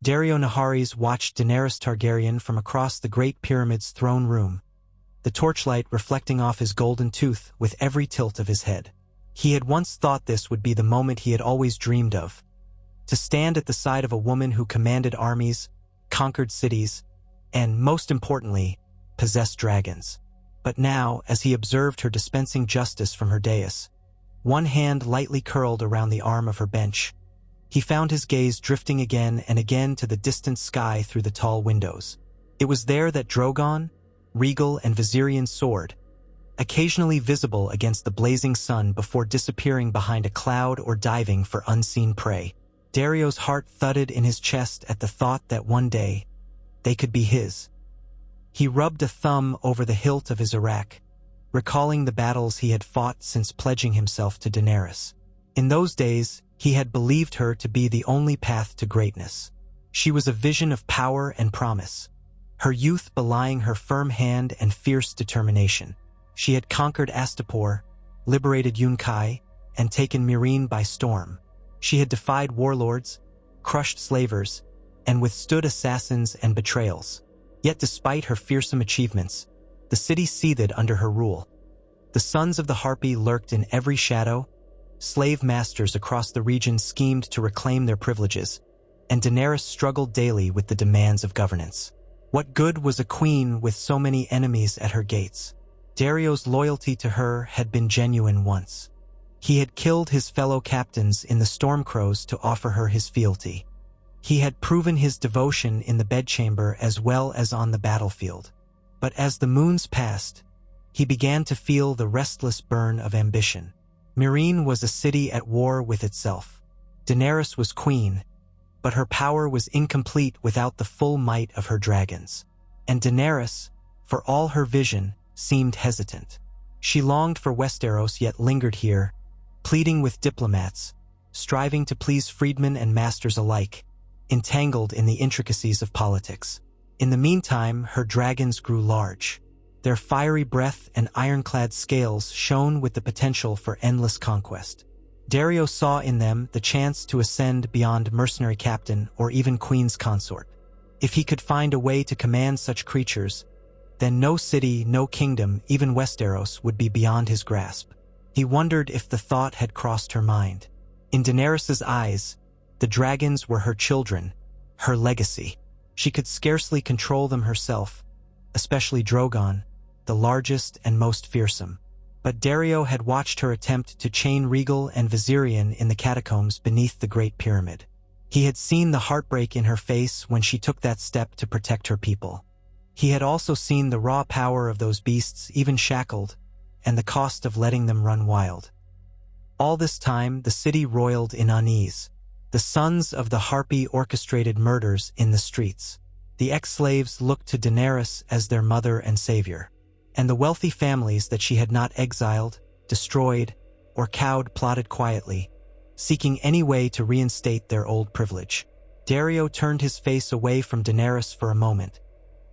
Daario Naharis watched Daenerys Targaryen from across the Great Pyramid's throne room, the torchlight reflecting off his golden tooth with every tilt of his head. He had once thought this would be the moment he had always dreamed of, to stand at the side of a woman who commanded armies, conquered cities, and, most importantly, possessed dragons. But now, as he observed her dispensing justice from her dais, one hand lightly curled around the arm of her bench, he found his gaze drifting again and again to the distant sky through the tall windows. It was there that Drogon, Regal, and Viserion soared, occasionally visible against the blazing sun before disappearing behind a cloud or diving for unseen prey. Daario's heart thudded in his chest at the thought that one day they could be his. He rubbed a thumb over the hilt of his arak, recalling the battles he had fought since pledging himself to Daenerys. In those days, he had believed her to be the only path to greatness. She was a vision of power and promise, her youth belying her firm hand and fierce determination. She had conquered Astapor, liberated Yunkai, and taken Meereen by storm. She had defied warlords, crushed slavers, and withstood assassins and betrayals. Yet despite her fearsome achievements, the city seethed under her rule. The sons of the Harpy lurked in every shadow, slave masters across the region schemed to reclaim their privileges, and Daenerys struggled daily with the demands of governance. What good was a queen with so many enemies at her gates? Daario's loyalty to her had been genuine once. He had killed his fellow captains in the Stormcrows to offer her his fealty. He had proven his devotion in the bedchamber as well as on the battlefield. But as the moons passed, he began to feel the restless burn of ambition. Meereen was a city at war with itself. Daenerys was queen, but her power was incomplete without the full might of her dragons. And Daenerys, for all her vision, seemed hesitant. She longed for Westeros yet lingered here, pleading with diplomats, striving to please freedmen and masters alike, entangled in the intricacies of politics. In the meantime, her dragons grew large. Their fiery breath and ironclad scales shone with the potential for endless conquest. Daario saw in them the chance to ascend beyond mercenary captain or even queen's consort. If he could find a way to command such creatures, then no city, no kingdom, even Westeros, would be beyond his grasp. He wondered if the thought had crossed her mind. In Daenerys's eyes, the dragons were her children, her legacy. She could scarcely control them herself, especially Drogon, the largest and most fearsome. But Daario had watched her attempt to chain Regal and Viserion in the catacombs beneath the Great Pyramid. He had seen the heartbreak in her face when she took that step to protect her people. He had also seen the raw power of those beasts, even shackled, and the cost of letting them run wild. All this time, the city roiled in unease. The sons of the Harpy orchestrated murders in the streets. The ex-slaves looked to Daenerys as their mother and savior. And the wealthy families that she had not exiled, destroyed, or cowed plotted quietly, seeking any way to reinstate their old privilege. Daario turned his face away from Daenerys for a moment,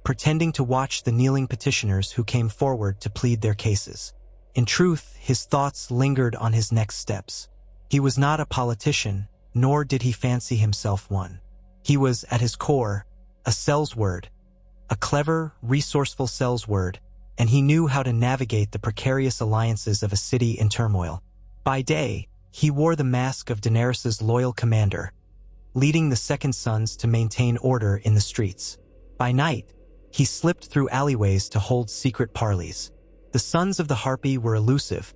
pretending to watch the kneeling petitioners who came forward to plead their cases. In truth, his thoughts lingered on his next steps. He was not a politician, nor did he fancy himself one. He was, at his core, a sellsword, a clever, resourceful sellsword, and he knew how to navigate the precarious alliances of a city in turmoil. By day, he wore the mask of Daenerys's loyal commander, leading the Second Sons to maintain order in the streets. By night, he slipped through alleyways to hold secret parleys. The sons of the Harpy were elusive,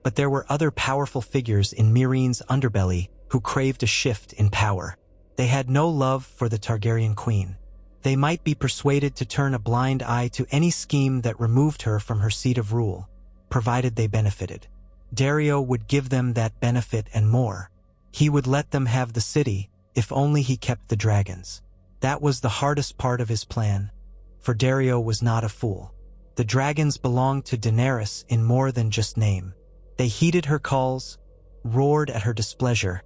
but there were other powerful figures in Meereen's underbelly who craved a shift in power. They had no love for the Targaryen queen. They might be persuaded to turn a blind eye to any scheme that removed her from her seat of rule, provided they benefited. Daario would give them that benefit and more. He would let them have the city, if only he kept the dragons. That was the hardest part of his plan, for Daario was not a fool. The dragons belonged to Daenerys in more than just name. They heeded her calls, roared at her displeasure,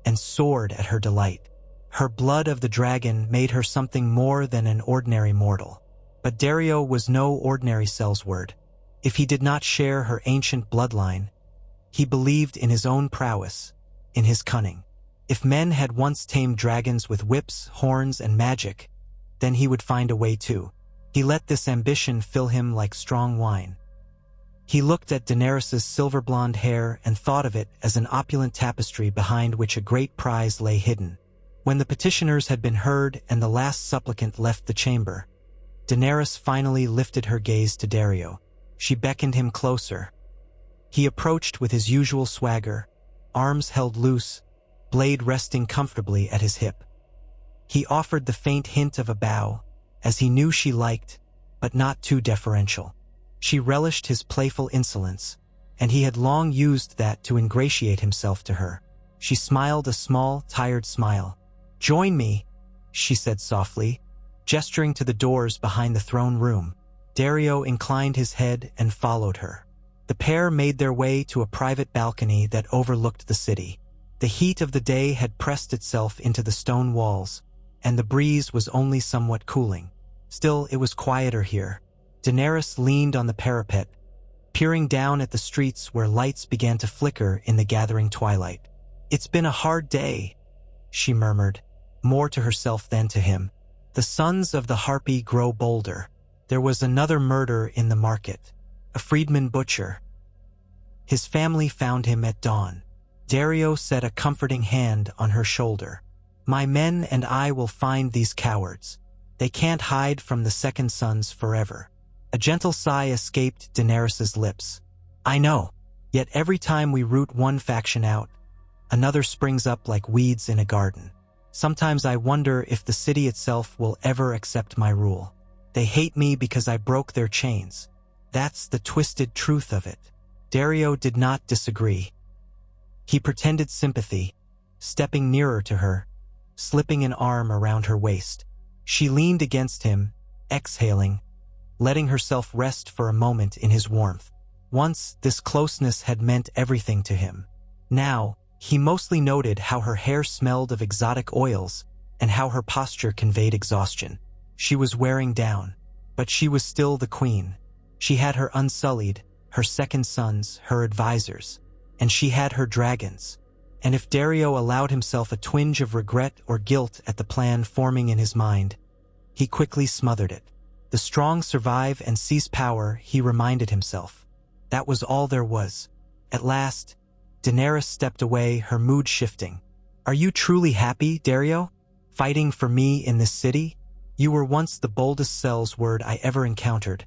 and soared at her delight. Her blood of the dragon made her something more than an ordinary mortal. But Daario was no ordinary sellsword. If he did not share her ancient bloodline, he believed in his own prowess, in his cunning. If men had once tamed dragons with whips, horns, and magic, then he would find a way too. He let this ambition fill him like strong wine. He looked at Daenerys' silver-blonde hair and thought of it as an opulent tapestry behind which a great prize lay hidden. When the petitioners had been heard and the last supplicant left the chamber, Daenerys finally lifted her gaze to Daario. She beckoned him closer. He approached with his usual swagger, arms held loose, blade resting comfortably at his hip. He offered the faint hint of a bow, as he knew she liked, but not too deferential. She relished his playful insolence, and he had long used that to ingratiate himself to her. She smiled a small, tired smile. "Join me," she said softly, gesturing to the doors behind the throne room. Daario inclined his head and followed her. The pair made their way to a private balcony that overlooked the city. The heat of the day had pressed itself into the stone walls, and the breeze was only somewhat cooling. Still, it was quieter here. Daenerys leaned on the parapet, peering down at the streets where lights began to flicker in the gathering twilight. "It's been a hard day," she murmured, more to herself than to him. "The sons of the Harpy grow bolder. There was another murder in the market, a freedman butcher. His family found him at dawn." Daario set a comforting hand on her shoulder. "My men and I will find these cowards. They can't hide from the Second Sons forever." A gentle sigh escaped Daenerys' lips. "I know. Yet every time we root one faction out, another springs up like weeds in a garden. Sometimes I wonder if the city itself will ever accept my rule. They hate me because I broke their chains. That's the twisted truth of it." Daario did not disagree. He pretended sympathy, stepping nearer to her, slipping an arm around her waist. She leaned against him, exhaling, letting herself rest for a moment in his warmth. Once, this closeness had meant everything to him. Now, he mostly noted how her hair smelled of exotic oils and how her posture conveyed exhaustion. She was wearing down, but she was still the queen. She had her Unsullied, her Second Sons, her advisors, and she had her dragons. And if Daario allowed himself a twinge of regret or guilt at the plan forming in his mind, he quickly smothered it. The strong survive and seize power, he reminded himself. That was all there was. At last, Daenerys stepped away, her mood shifting. "Are you truly happy, Daario? Fighting for me in this city? You were once the boldest sellsword I ever encountered.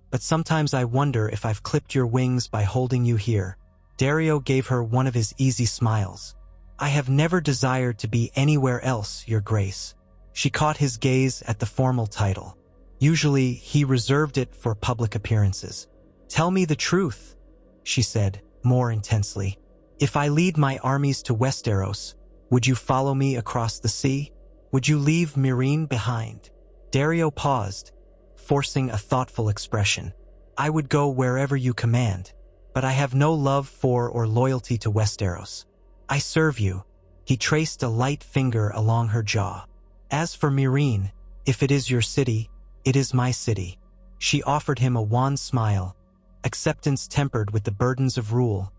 But sometimes I wonder if I've clipped your wings by holding you here." Daario gave her one of his easy smiles. "I have never desired to be anywhere else, Your Grace." She caught his gaze at the formal title. Usually, he reserved it for public appearances. "Tell me the truth," she said, more intensely. "If I lead my armies to Westeros, would you follow me across the sea? Would you leave Meereen behind?" Daario paused, forcing a thoughtful expression. "I would go wherever you command, but I have no love for or loyalty to Westeros. I serve you." He traced a light finger along her jaw. "As for Meereen, if it is your city, it is my city." She offered him a wan smile, acceptance tempered with the burdens of rule,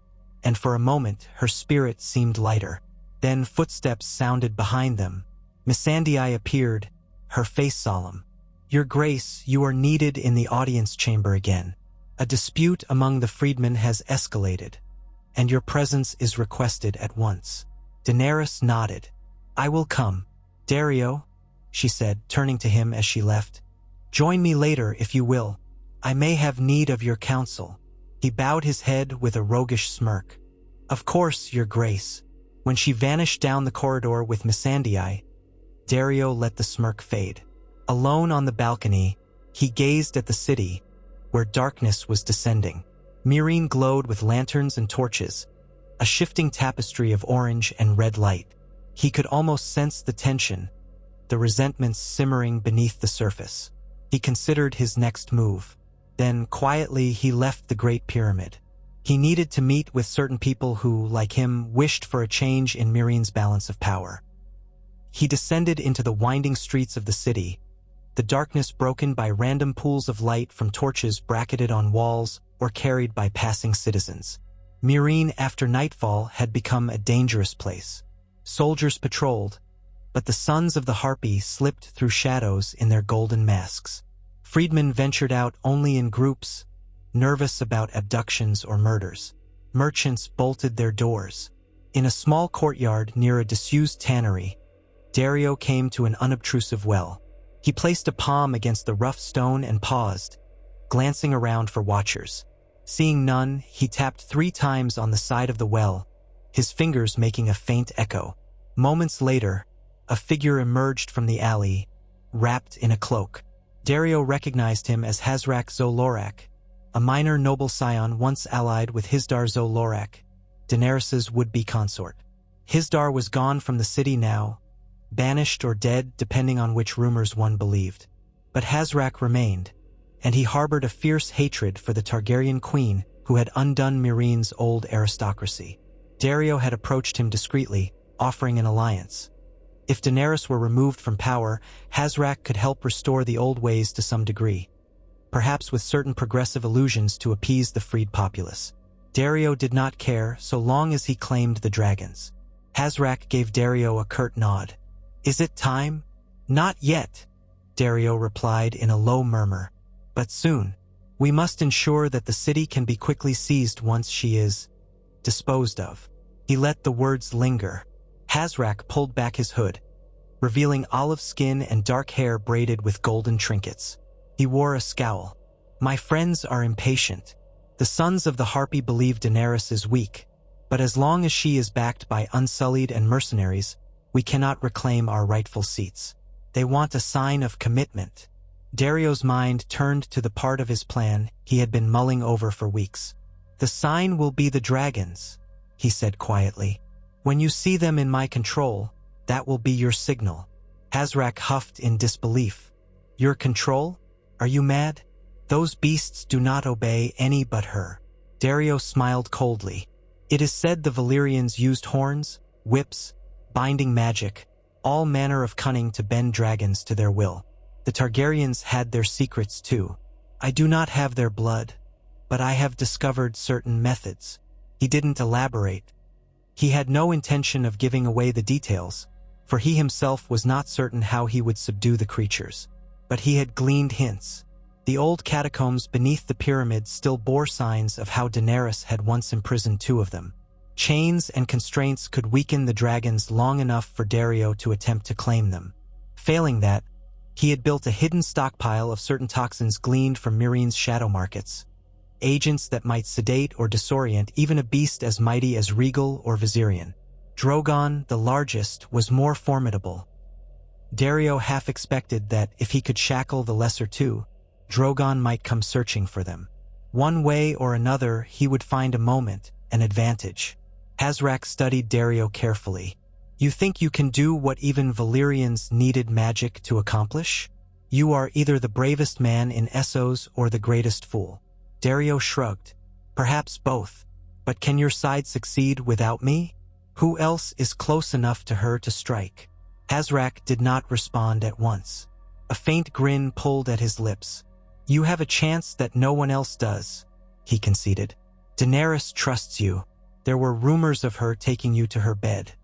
and for a moment her spirit seemed lighter. Then footsteps sounded behind them. Missandei appeared, her face solemn. "Your Grace, you are needed in the audience chamber again. A dispute among the freedmen has escalated, and your presence is requested at once." Daenerys nodded. "I will come." "Daario," she said, turning to him as she left, "join me later if you will. I may have need of your counsel." He bowed his head with a roguish smirk. "Of course, Your Grace." When she vanished down the corridor with Missandei, Daario let the smirk fade. Alone on the balcony, he gazed at the city, where darkness was descending. Meereen glowed with lanterns and torches, a shifting tapestry of orange and red light. He could almost sense the tension, the resentments simmering beneath the surface. He considered his next move. Then, quietly, he left the Great Pyramid. He needed to meet with certain people who, like him, wished for a change in Meereen's balance of power. He descended into the winding streets of the city, the darkness broken by random pools of light from torches bracketed on walls or carried by passing citizens. Meereen, after nightfall, had become a dangerous place. Soldiers patrolled, but the sons of the Harpy slipped through shadows in their golden masks. Freedmen ventured out only in groups, nervous about abductions or murders. Merchants bolted their doors. In a small courtyard near a disused tannery, Daario came to an unobtrusive well. He placed a palm against the rough stone and paused, glancing around for watchers. Seeing none, he tapped 3 times on the side of the well, his fingers making a faint echo. Moments later, a figure emerged from the alley, wrapped in a cloak. Daario recognized him as Hazrak Zo-Lorak, a minor noble scion once allied with Hisdar Zo-Lorak, Daenerys' would-be consort. Hisdar was gone from the city now, banished or dead depending on which rumors one believed. But Hazrak remained, and he harbored a fierce hatred for the Targaryen queen who had undone Meereen's old aristocracy. Daario had approached him discreetly, offering an alliance. If Daenerys were removed from power, Hazrak could help restore the old ways to some degree, perhaps with certain progressive illusions to appease the freed populace. Daario did not care so long as he claimed the dragons. Hazrak gave Daario a curt nod. "Is it time?" "Not yet," Daario replied in a low murmur. "But soon. We must ensure that the city can be quickly seized once she is disposed of." He let the words linger. Hazrak pulled back his hood, revealing olive skin and dark hair braided with golden trinkets. He wore a scowl. "My friends are impatient. The sons of the Harpy believe Daenerys is weak, but as long as she is backed by Unsullied and mercenaries, we cannot reclaim our rightful seats. They want a sign of commitment." Daario's mind turned to the part of his plan he had been mulling over for weeks. "The sign will be the dragons," he said quietly. "When you see them in my control, that will be your signal." Hazrak huffed in disbelief. "Your control? Are you mad? Those beasts do not obey any but her." Daario smiled coldly. "It is said the Valyrians used horns, whips, binding magic, all manner of cunning to bend dragons to their will. The Targaryens had their secrets too. I do not have their blood, but I have discovered certain methods." He didn't elaborate. He had no intention of giving away the details, for he himself was not certain how he would subdue the creatures. But he had gleaned hints. The old catacombs beneath the pyramids still bore signs of how Daenerys had once imprisoned 2 of them. Chains and constraints could weaken the dragons long enough for Daario to attempt to claim them. Failing that, he had built a hidden stockpile of certain toxins gleaned from Meereen's shadow markets, agents that might sedate or disorient even a beast as mighty as Regal or Viserion. Drogon, the largest, was more formidable. Daario half expected that if he could shackle the lesser 2, Drogon might come searching for them. One way or another, he would find a moment, an advantage. Hazrak studied Daario carefully. "You think you can do what even Valyrians needed magic to accomplish? You are either the bravest man in Essos or the greatest fool." Daario shrugged. "Perhaps both. But can your side succeed without me? Who else is close enough to her to strike?" Hazrak did not respond at once. A faint grin pulled at his lips. "You have a chance that no one else does," he conceded. "Daenerys trusts you. There were rumors of her taking you to her bed.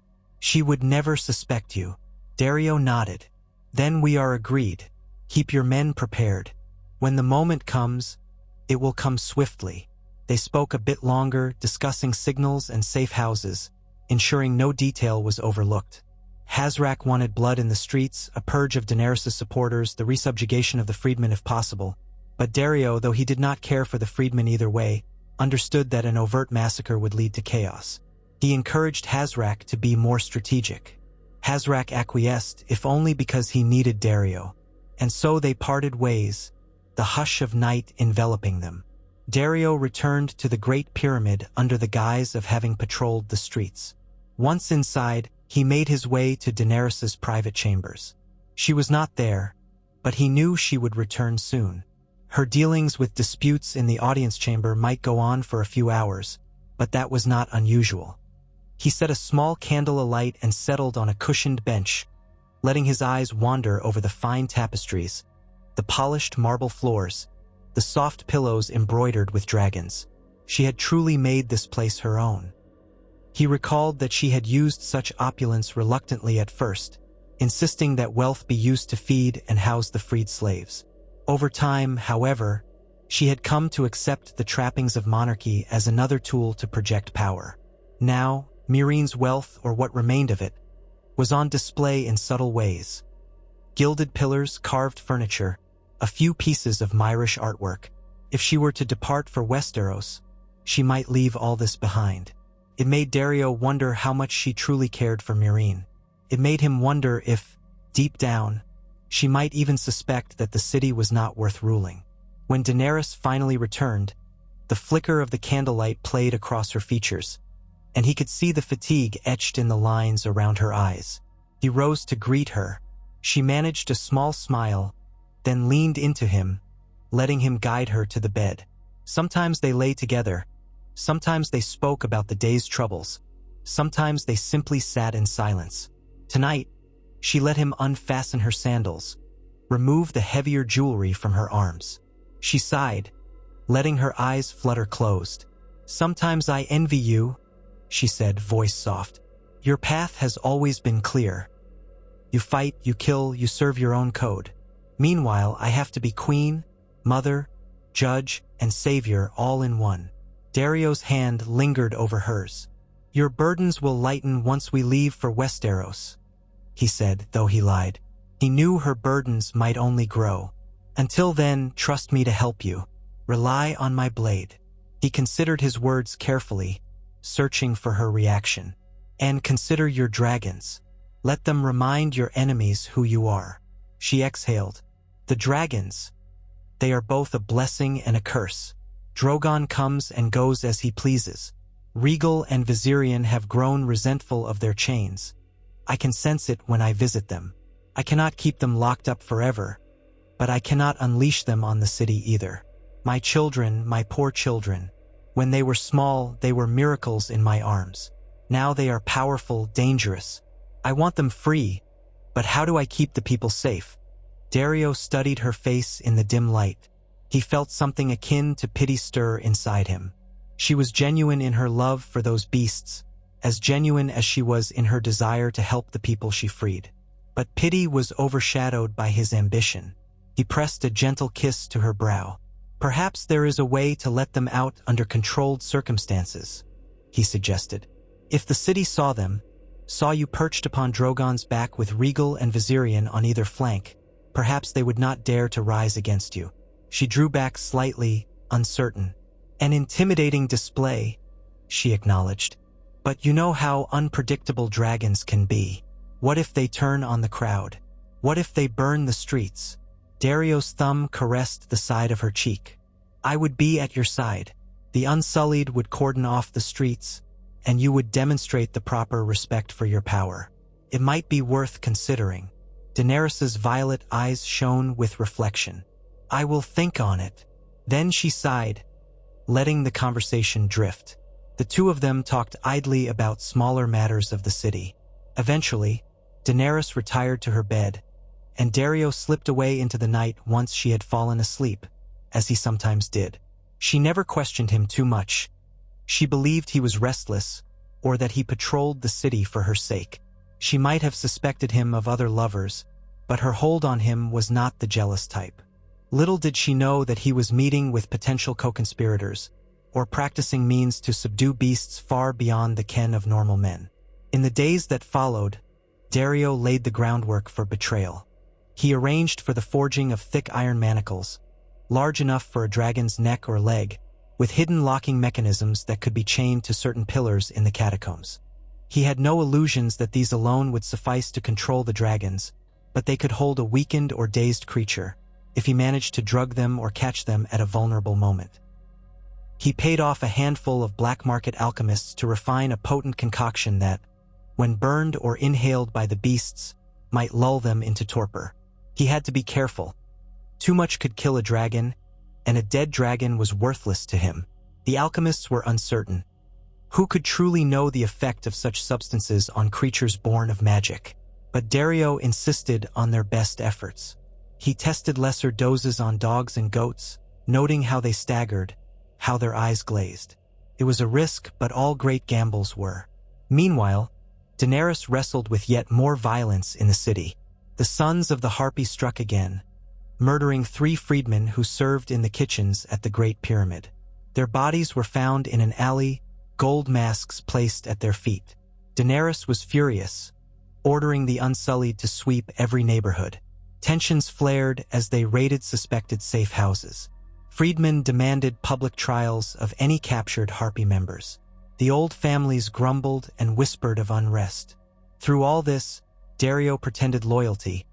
She would never suspect you." Daario nodded. "Then we are agreed. Keep your men prepared. When the moment comes, it will come swiftly." They spoke a bit longer, discussing signals and safe houses, ensuring no detail was overlooked. Hazrak wanted blood in the streets, a purge of Daenerys' supporters, the resubjugation of the freedmen if possible. But Daario, though he did not care for the freedmen either way, understood that an overt massacre would lead to chaos. He encouraged Hazrak to be more strategic. Hazrak acquiesced, if only because he needed Daario. And so they parted ways, the hush of night enveloping them. Daario returned to the Great Pyramid under the guise of having patrolled the streets. Once inside, he made his way to Daenerys' private chambers. She was not there, but he knew she would return soon. Her dealings with disputes in the audience chamber might go on for a few hours, but that was not unusual. He set a small candle alight and settled on a cushioned bench, letting his eyes wander over the fine tapestries, the polished marble floors, the soft pillows embroidered with dragons. She had truly made this place her own. He recalled that she had used such opulence reluctantly at first, insisting that wealth be used to feed and house the freed slaves. Over time, however, she had come to accept the trappings of monarchy as another tool to project power. Now, Meereen's wealth, or what remained of it, was on display in subtle ways. Gilded pillars, carved furniture, a few pieces of Myrish artwork. If she were to depart for Westeros, she might leave all this behind. It made Daario wonder how much she truly cared for Meereen. It made him wonder if, deep down, she might even suspect that the city was not worth ruling. When Daenerys finally returned, the flicker of the candlelight played across her features, and he could see the fatigue etched in the lines around her eyes. He rose to greet her. She managed a small smile, then leaned into him, letting him guide her to the bed. Sometimes they lay together. Sometimes they spoke about the day's troubles. Sometimes they simply sat in silence. Tonight, she let him unfasten her sandals, remove the heavier jewelry from her arms. She sighed, letting her eyes flutter closed. "Sometimes I envy you," she said, voice soft. "Your path has always been clear. You fight, you kill, you serve your own code. Meanwhile, I have to be queen, mother, judge, and savior all in one." Daario's hand lingered over hers. "Your burdens will lighten once we leave for Westeros," he said, though he lied. He knew her burdens might only grow. "Until then, trust me to help you. Rely on my blade." He considered his words carefully, searching for her reaction. "And consider your dragons. Let them remind your enemies who you are." She exhaled. "The dragons. They are both a blessing and a curse. Drogon comes and goes as he pleases. Rhaegal and Viserion have grown resentful of their chains. I can sense it when I visit them. I cannot keep them locked up forever, but I cannot unleash them on the city either. My children, my poor children. When they were small, they were miracles in my arms. Now they are powerful, dangerous. I want them free, but how do I keep the people safe?" Daario studied her face in the dim light. He felt something akin to pity stir inside him. She was genuine in her love for those beasts, as genuine as she was in her desire to help the people she freed. But pity was overshadowed by his ambition. He pressed a gentle kiss to her brow. "Perhaps there is a way to let them out under controlled circumstances," he suggested. "If the city saw them, saw you perched upon Drogon's back with Rhaegal and Viserion on either flank, perhaps they would not dare to rise against you." She drew back slightly, uncertain. "An intimidating display," she acknowledged. "But you know how unpredictable dragons can be. What if they turn on the crowd? What if they burn the streets?" Daario's thumb caressed the side of her cheek. "I would be at your side. The Unsullied would cordon off the streets, and you would demonstrate the proper respect for your power. It might be worth considering." Daenerys's violet eyes shone with reflection. "I will think on it." Then she sighed, letting the conversation drift. The two of them talked idly about smaller matters of the city. Eventually, Daenerys retired to her bed, and Daario slipped away into the night once she had fallen asleep, as he sometimes did. She never questioned him too much. She believed he was restless, or that he patrolled the city for her sake. She might have suspected him of other lovers, but her hold on him was not the jealous type. Little did she know that he was meeting with potential co-conspirators, or practicing means to subdue beasts far beyond the ken of normal men. In the days that followed, Daario laid the groundwork for betrayal. He arranged for the forging of thick iron manacles, large enough for a dragon's neck or leg, with hidden locking mechanisms that could be chained to certain pillars in the catacombs. He had no illusions that these alone would suffice to control the dragons, but they could hold a weakened or dazed creature, if he managed to drug them or catch them at a vulnerable moment. He paid off a handful of black market alchemists to refine a potent concoction that, when burned or inhaled by the beasts, might lull them into torpor. He had to be careful. Too much could kill a dragon, and a dead dragon was worthless to him. The alchemists were uncertain. Who could truly know the effect of such substances on creatures born of magic? But Daario insisted on their best efforts. He tested lesser doses on dogs and goats, noting how they staggered, how their eyes glazed. It was a risk, but all great gambles were. Meanwhile, Daenerys wrestled with yet more violence in the city. The sons of the Harpy struck again, murdering 3 freedmen who served in the kitchens at the Great Pyramid. Their bodies were found in an alley, gold masks placed at their feet. Daenerys was furious, ordering the Unsullied to sweep every neighborhood. Tensions flared as they raided suspected safe houses. Freedmen demanded public trials of any captured Harpy members. The old families grumbled and whispered of unrest. Through all this, Daario pretended loyalty,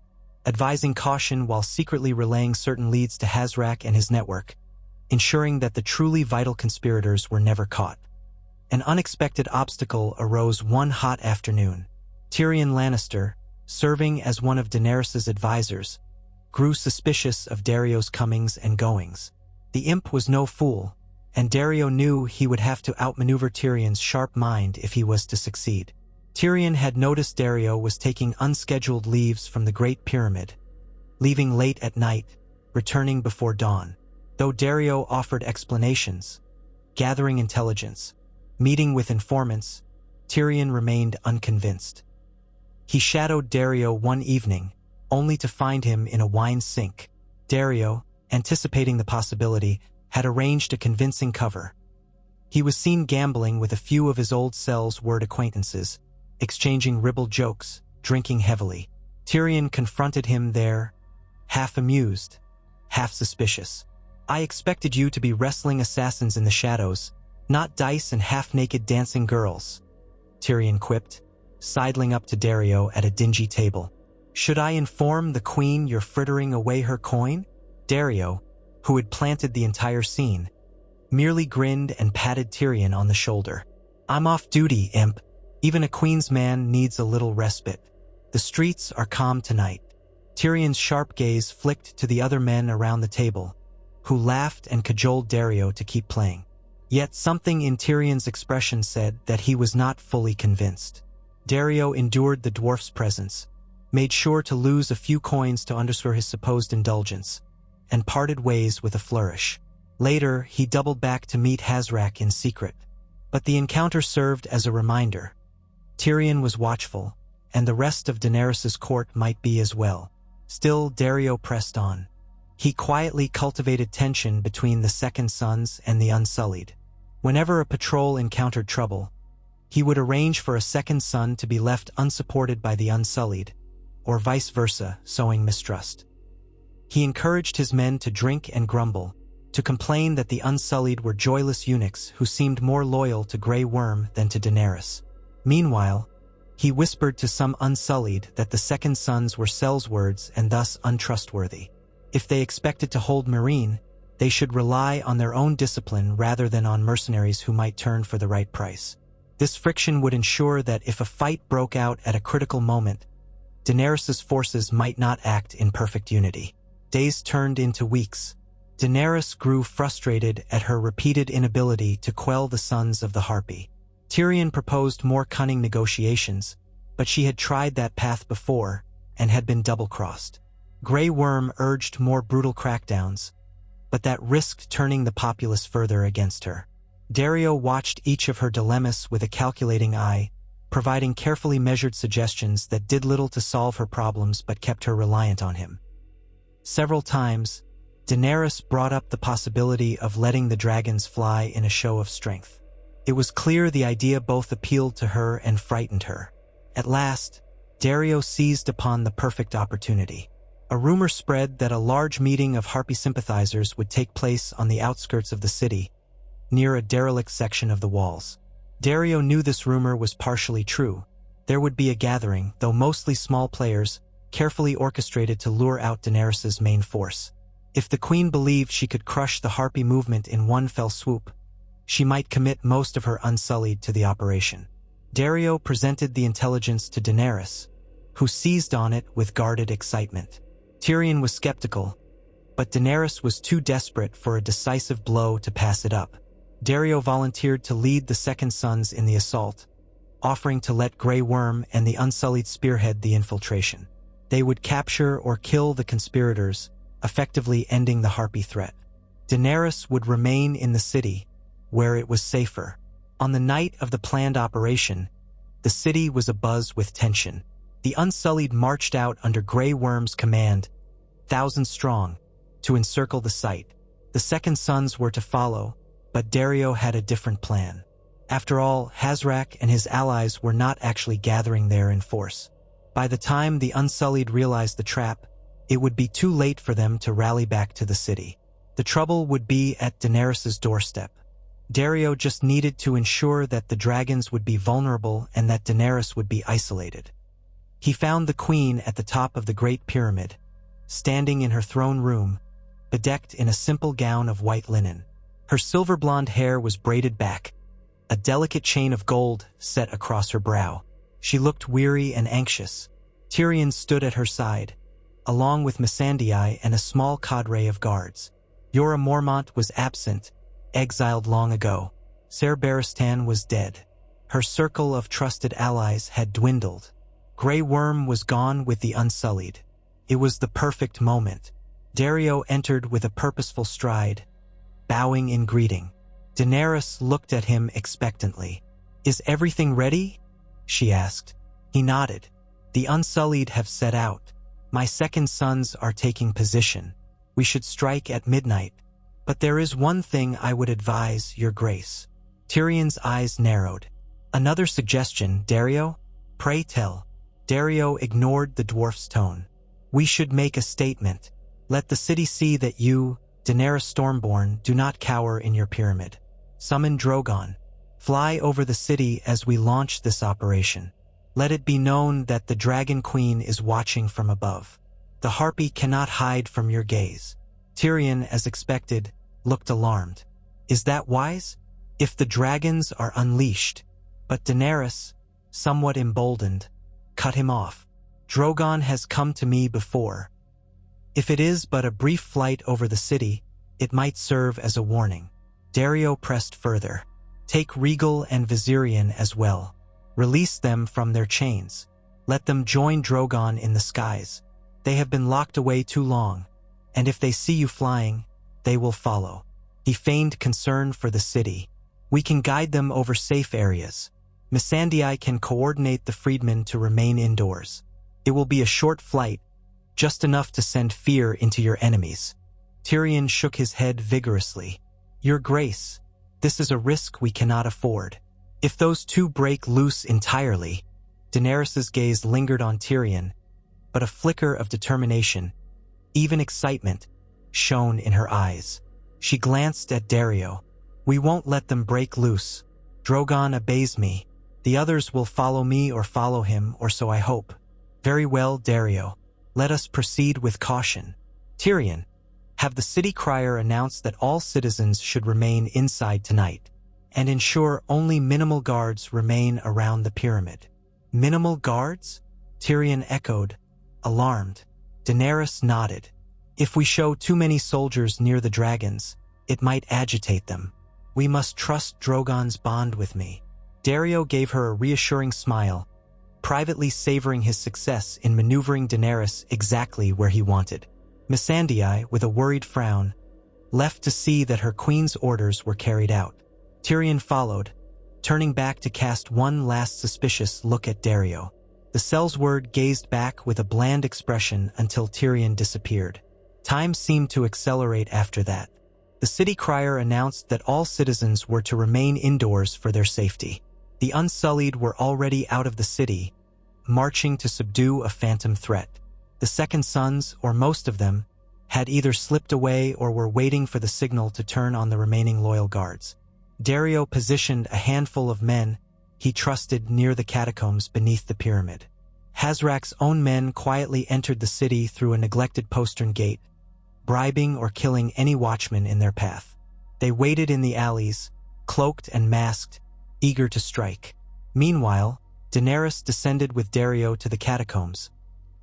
advising caution while secretly relaying certain leads to Hazrak and his network, ensuring that the truly vital conspirators were never caught. An unexpected obstacle arose one hot afternoon. Tyrion Lannister, serving as one of Daenerys' advisors, grew suspicious of Daario's comings and goings. The imp was no fool, and Daario knew he would have to outmaneuver Tyrion's sharp mind if he was to succeed. Tyrion had noticed Daario was taking unscheduled leaves from the Great Pyramid, leaving late at night, returning before dawn. Though Daario offered explanations, gathering intelligence, meeting with informants, Tyrion remained unconvinced. He shadowed Daario one evening, only to find him in a wine sink. Daario, anticipating the possibility, had arranged a convincing cover. He was seen gambling with a few of his old cell's word acquaintances, exchanging ribald jokes, drinking heavily. Tyrion confronted him there, half amused, half suspicious. "I expected you to be wrestling assassins in the shadows, not dice and half-naked dancing girls," Tyrion quipped, sidling up to Daario at a dingy table. "Should I inform the queen you're frittering away her coin?" Daario, who had planted the entire scene, merely grinned and patted Tyrion on the shoulder. "I'm off duty, imp. Even a queen's man needs a little respite. The streets are calm tonight." Tyrion's sharp gaze flicked to the other men around the table, who laughed and cajoled Daario to keep playing. Yet something in Tyrion's expression said that he was not fully convinced. Daario endured the dwarf's presence, made sure to lose a few coins to underscore his supposed indulgence, and parted ways with a flourish. Later, he doubled back to meet Hazrak in secret. But the encounter served as a reminder. Tyrion was watchful, and the rest of Daenerys' court might be as well. Still, Daario pressed on. He quietly cultivated tension between the Second Sons and the Unsullied. Whenever a patrol encountered trouble, he would arrange for a second son to be left unsupported by the Unsullied, or vice versa, sowing mistrust. He encouraged his men to drink and grumble, to complain that the Unsullied were joyless eunuchs who seemed more loyal to Grey Worm than to Daenerys. Meanwhile, he whispered to some Unsullied that the Second Sons were sellswords and thus untrustworthy. If they expected to hold Meereen, they should rely on their own discipline rather than on mercenaries who might turn for the right price. This friction would ensure that if a fight broke out at a critical moment, Daenerys' forces might not act in perfect unity. Days turned into weeks. Daenerys grew frustrated at her repeated inability to quell the sons of the Harpy. Tyrion proposed more cunning negotiations, but she had tried that path before and had been double-crossed. Grey Worm urged more brutal crackdowns, but that risked turning the populace further against her. Daario watched each of her dilemmas with a calculating eye, providing carefully measured suggestions that did little to solve her problems but kept her reliant on him. Several times, Daenerys brought up the possibility of letting the dragons fly in a show of strength. It was clear the idea both appealed to her and frightened her. At last, Daario seized upon the perfect opportunity. A rumor spread that a large meeting of Harpy sympathizers would take place on the outskirts of the city, near a derelict section of the walls. Daario knew this rumor was partially true. There would be a gathering, though mostly small players, carefully orchestrated to lure out Daenerys' main force. If the queen believed she could crush the Harpy movement in one fell swoop, she might commit most of her Unsullied to the operation. Daario presented the intelligence to Daenerys, who seized on it with guarded excitement. Tyrion was skeptical, but Daenerys was too desperate for a decisive blow to pass it up. Daario volunteered to lead the Second Sons in the assault, offering to let Grey Worm and the Unsullied spearhead the infiltration. They would capture or kill the conspirators, effectively ending the Harpy threat. Daenerys would remain in the city, where it was safer. On the night of the planned operation, The city was abuzz with tension. The Unsullied marched out under Grey Worm's command, thousands strong, to encircle the site. The Second Sons were to follow, but Daario had a different plan. After all, Hazrak and his allies were not actually gathering there in force. By the time the Unsullied realized the trap, it would be too late for them to rally back to the city. The trouble would be at Daenerys' doorstep. Daario just needed to ensure that the dragons would be vulnerable and that Daenerys would be isolated. He found the queen at the top of the Great Pyramid, standing in her throne room, bedecked in a simple gown of white linen. Her silver-blonde hair was braided back, a delicate chain of gold set across her brow. She looked weary and anxious. Tyrion stood at her side, along with Missandei and a small cadre of guards. Jorah Mormont was absent, exiled long ago. Ser Barristan was dead. Her circle of trusted allies had dwindled. Grey Worm was gone with the Unsullied. It was the perfect moment. Daario entered with a purposeful stride, bowing in greeting. Daenerys looked at him expectantly. "Is everything ready?" she asked. He nodded. "The Unsullied have set out. My Second Sons are taking position. We should strike at midnight. But there is one thing I would advise, Your Grace." Tyrion's eyes narrowed. "Another suggestion, Daario? Pray tell." Daario ignored the dwarf's tone. "We should make a statement. Let the city see that you, Daenerys Stormborn, do not cower in your pyramid. Summon Drogon. Fly over the city as we launch this operation. Let it be known that the Dragon Queen is watching from above. The Harpy cannot hide from your gaze." Tyrion, as expected, looked alarmed. "Is that wise? If the dragons are unleashed?" But Daenerys, somewhat emboldened, cut him off. "Drogon has come to me before. If it is but a brief flight over the city, it might serve as a warning." Daario pressed further. "Take Regal and Viserion as well. Release them from their chains. Let them join Drogon in the skies. They have been locked away too long, and if they see you flying, they will follow." He feigned concern for the city. "We can guide them over safe areas. Missandei can coordinate the freedmen to remain indoors. It will be a short flight, just enough to send fear into your enemies." Tyrion shook his head vigorously. "Your Grace, this is a risk we cannot afford. If those two break loose entirely..." Daenerys' gaze lingered on Tyrion, but a flicker of determination, even excitement, shone in her eyes. She glanced at Daario. "We won't let them break loose. Drogon obeys me. The others will follow me or follow him, or so I hope." "Very well, Daario. Let us proceed with caution." "Tyrion, have the city crier announced that all citizens should remain inside tonight, and ensure only minimal guards remain around the pyramid." "Minimal guards?" Tyrion echoed, alarmed. Daenerys nodded. "If we show too many soldiers near the dragons, it might agitate them. We must trust Drogon's bond with me." Daario gave her a reassuring smile, privately savoring his success in maneuvering Daenerys exactly where he wanted. Missandei, with a worried frown, left to see that her queen's orders were carried out. Tyrion followed, turning back to cast one last suspicious look at Daario. The Sellsword gazed back with a bland expression until Tyrion disappeared. Time seemed to accelerate after that. The city crier announced that all citizens were to remain indoors for their safety. The Unsullied were already out of the city, marching to subdue a phantom threat. The Second Sons, or most of them, had either slipped away or were waiting for the signal to turn on the remaining loyal guards. Daario positioned a handful of men he trusted near the catacombs beneath the pyramid. Hazrak's own men quietly entered the city through a neglected postern gate, bribing or killing any watchman in their path. They waited in the alleys, cloaked and masked, eager to strike. Meanwhile, Daenerys descended with Daario to the catacombs,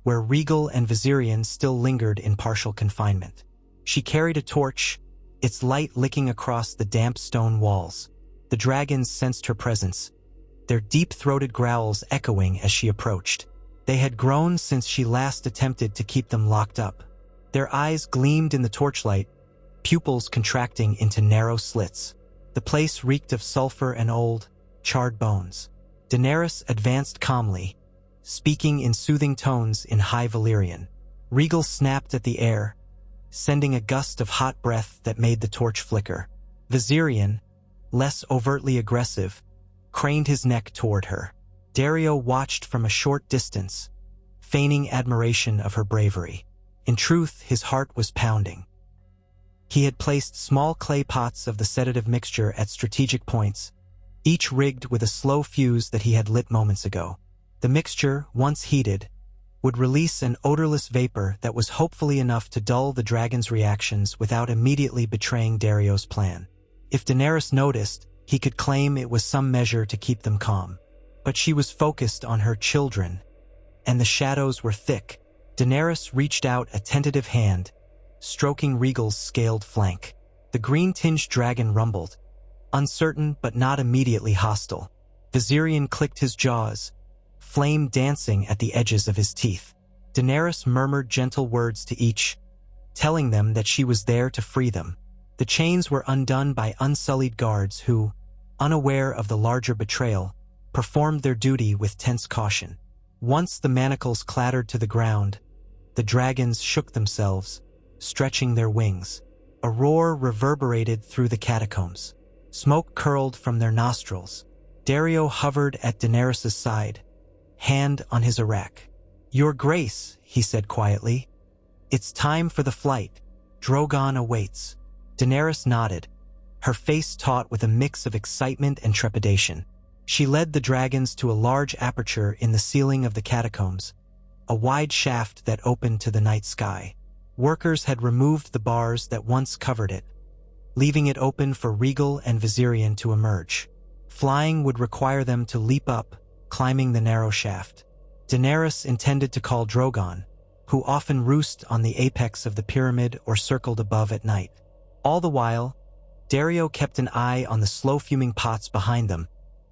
where Regal and Viserion still lingered in partial confinement. She carried a torch, its light licking across the damp stone walls. The dragons sensed her presence, their deep-throated growls echoing as she approached. They had grown since she last attempted to keep them locked up. Their eyes gleamed in the torchlight, pupils contracting into narrow slits. The place reeked of sulfur and old, charred bones. Daenerys advanced calmly, speaking in soothing tones in High Valyrian. Rhaegal snapped at the air, sending a gust of hot breath that made the torch flicker. Viserion, less overtly aggressive, craned his neck toward her. Daario watched from a short distance, feigning admiration of her bravery. In truth, his heart was pounding. He had placed small clay pots of the sedative mixture at strategic points, each rigged with a slow fuse that he had lit moments ago. The mixture, once heated, would release an odorless vapor that was hopefully enough to dull the dragon's reactions without immediately betraying Daario's plan. If Daenerys noticed, he could claim it was some measure to keep them calm. But she was focused on her children, and the shadows were thick. Daenerys reached out a tentative hand, stroking Rhaegal's scaled flank. The green-tinged dragon rumbled, uncertain but not immediately hostile. Viserion clicked his jaws, flame dancing at the edges of his teeth. Daenerys murmured gentle words to each, telling them that she was there to free them. The chains were undone by unsullied guards who, unaware of the larger betrayal, performed their duty with tense caution. Once the manacles clattered to the ground, the dragons shook themselves, stretching their wings. A roar reverberated through the catacombs. Smoke curled from their nostrils. Daario hovered at Daenerys' side, hand on his arak. "Your Grace," he said quietly. "It's time for the flight. Drogon awaits." Daenerys nodded, her face taut with a mix of excitement and trepidation. She led the dragons to a large aperture in the ceiling of the catacombs, a wide shaft that opened to the night sky. Workers had removed the bars that once covered it, leaving it open for Rhaegal and Viserion to emerge. Flying would require them to leap up, climbing the narrow shaft. Daenerys intended to call Drogon, who often roost on the apex of the pyramid or circled above at night. All the while, Daario kept an eye on the slow-fuming pots behind them,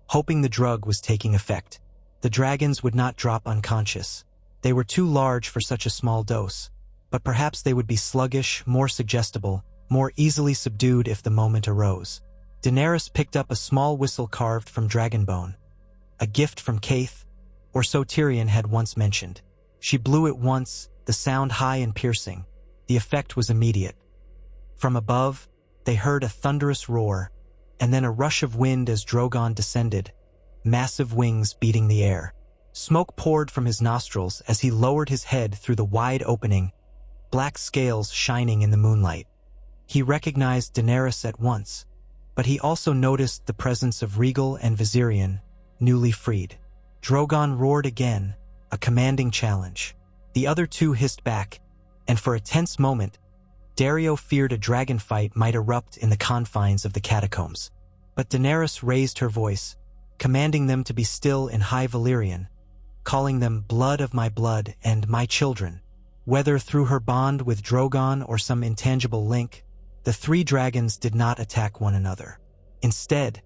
hoping the drug was taking effect. The dragons would not drop unconscious. They were too large for such a small dose, but perhaps they would be sluggish, more suggestible, more easily subdued if the moment arose. Daenerys picked up a small whistle carved from dragonbone, a gift from Kaith, or so Tyrion had once mentioned. She blew it once, the sound high and piercing. The effect was immediate. From above, they heard a thunderous roar, and then a rush of wind as Drogon descended, massive wings beating the air. Smoke poured from his nostrils as he lowered his head through the wide opening, black scales shining in the moonlight. He recognized Daenerys at once, but he also noticed the presence of Rhaegal and Viserion, newly freed. Drogon roared again, a commanding challenge. The other two hissed back, and for a tense moment, Daario feared a dragon fight might erupt in the confines of the catacombs. But Daenerys raised her voice, commanding them to be still in High Valyrian, calling them blood of my blood and my children. Whether through her bond with Drogon or some intangible link, the three dragons did not attack one another. Instead,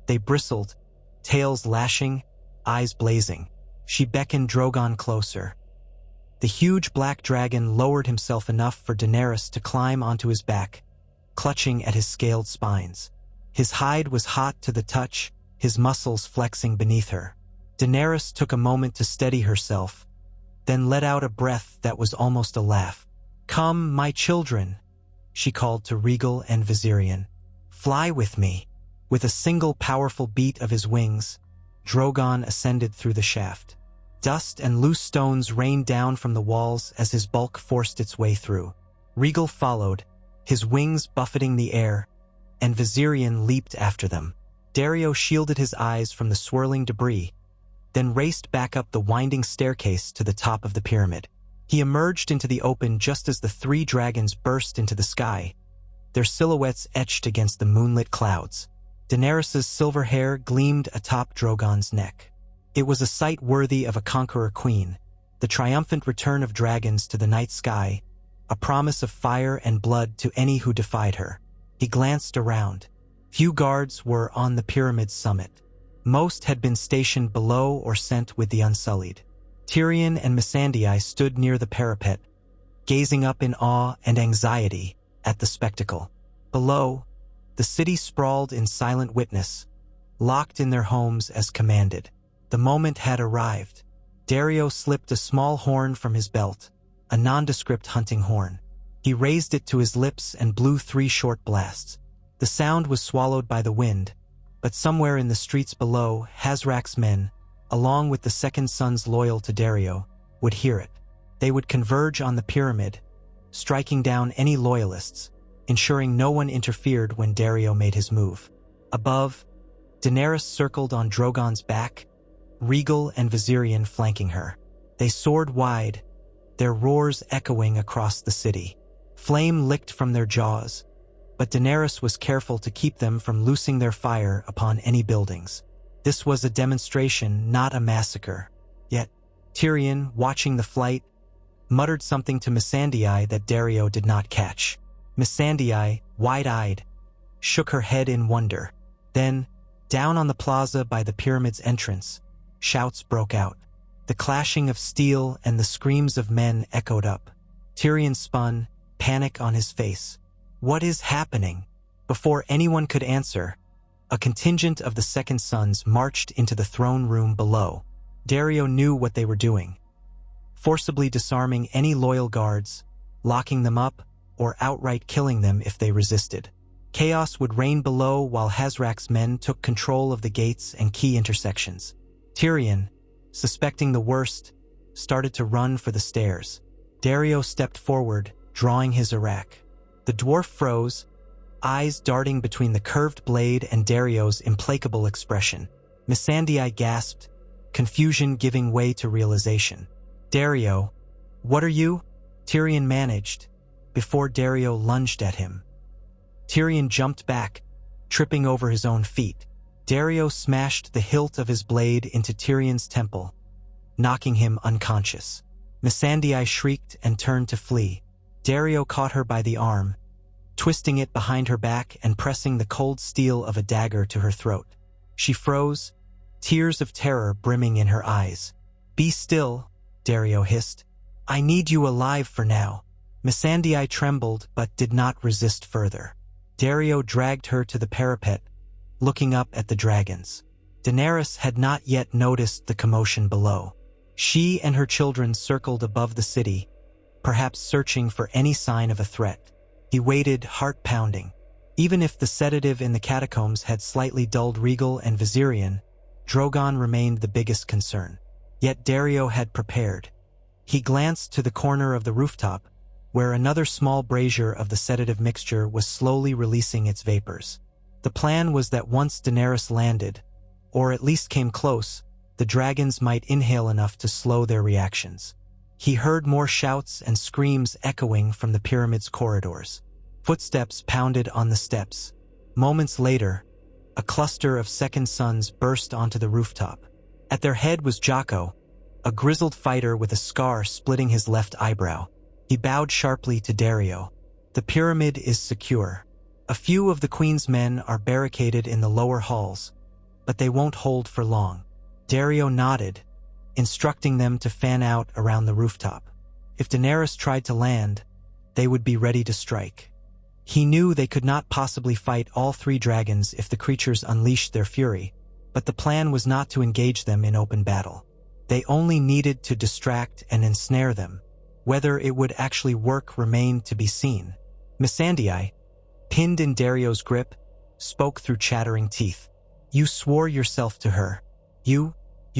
they bristled, tails lashing, eyes blazing. She beckoned Drogon closer. The huge black dragon lowered himself enough for Daenerys to climb onto his back, clutching at his scaled spines. His hide was hot to the touch, his muscles flexing beneath her. Daenerys took a moment to steady herself, then let out a breath that was almost a laugh. "Come, my children," she called to Rhaegal and Viserion. "Fly with me." With a single powerful beat of his wings, Drogon ascended through the shaft. Dust and loose stones rained down from the walls as his bulk forced its way through. Rhaegal followed, his wings buffeting the air, and Viserion leaped after them. Daario shielded his eyes from the swirling debris, then raced back up the winding staircase to the top of the pyramid. He emerged into the open just as the three dragons burst into the sky, their silhouettes etched against the moonlit clouds. Daenerys' silver hair gleamed atop Drogon's neck. It was a sight worthy of a conqueror queen, the triumphant return of dragons to the night sky, a promise of fire and blood to any who defied her. He glanced around. Few guards were on the pyramid's summit. Most had been stationed below or sent with the Unsullied. Tyrion and Missandei stood near the parapet, gazing up in awe and anxiety at the spectacle. Below, the city sprawled in silent witness, locked in their homes as commanded. The moment had arrived. Daario slipped a small horn from his belt, a nondescript hunting horn. He raised it to his lips and blew 3 short blasts. The sound was swallowed by the wind, but somewhere in the streets below, Hazrak's men, along with the second sons loyal to Daario, would hear it. They would converge on the pyramid, striking down any loyalists, ensuring no one interfered when Daario made his move. Above, Daenerys circled on Drogon's back, Regal and Viserion flanking her. They soared wide, their roars echoing across the city. Flame licked from their jaws, but Daenerys was careful to keep them from loosing their fire upon any buildings. This was a demonstration, not a massacre. Yet, Tyrion, watching the flight, muttered something to Missandei that Daario did not catch. Missandei, wide-eyed, shook her head in wonder. Then, down on the plaza by the pyramid's entrance, shouts broke out. The clashing of steel and the screams of men echoed up. Tyrion spun, panic on his face. What is happening? Before anyone could answer, a contingent of the second sons marched into the throne room below. Daario knew what they were doing, forcibly disarming any loyal guards, locking them up, or outright killing them if they resisted. Chaos would reign below while Hazrak's men took control of the gates and key intersections. Tyrion, suspecting the worst, started to run for the stairs. Daario stepped forward, drawing his arak. The dwarf froze, eyes darting between the curved blade and Daario's implacable expression. Missandei gasped, confusion giving way to realization. Daario, what are you? Tyrion managed, before Daario lunged at him. Tyrion jumped back, tripping over his own feet. Daario smashed the hilt of his blade into Tyrion's temple, knocking him unconscious. Missandei shrieked and turned to flee. Daario caught her by the arm, twisting it behind her back and pressing the cold steel of a dagger to her throat. She froze, tears of terror brimming in her eyes. Be still, Daario hissed. I need you alive for now. Missandei trembled but did not resist further. Daario dragged her to the parapet, looking up at the dragons. Daenerys had not yet noticed the commotion below. She and her children circled above the city, perhaps searching for any sign of a threat. He waited, heart-pounding. Even if the sedative in the catacombs had slightly dulled Regal and Viserion, Drogon remained the biggest concern. Yet Daario had prepared. He glanced to the corner of the rooftop, where another small brazier of the sedative mixture was slowly releasing its vapors. The plan was that once Daenerys landed, or at least came close, the dragons might inhale enough to slow their reactions. He heard more shouts and screams echoing from the pyramid's corridors. Footsteps pounded on the steps. Moments later, a cluster of second sons burst onto the rooftop. At their head was Jocko, a grizzled fighter with a scar splitting his left eyebrow. He bowed sharply to Daario. The pyramid is secure. A few of the Queen's men are barricaded in the lower halls, but they won't hold for long. Daario nodded, instructing them to fan out around the rooftop. If Daenerys tried to land, they would be ready to strike. He knew they could not possibly fight all 3 dragons if the creatures unleashed their fury, but the plan was not to engage them in open battle. They only needed to distract and ensnare them. Whether it would actually work remained to be seen. Missandei, pinned in Daario's grip, spoke through chattering teeth. You swore yourself to her. You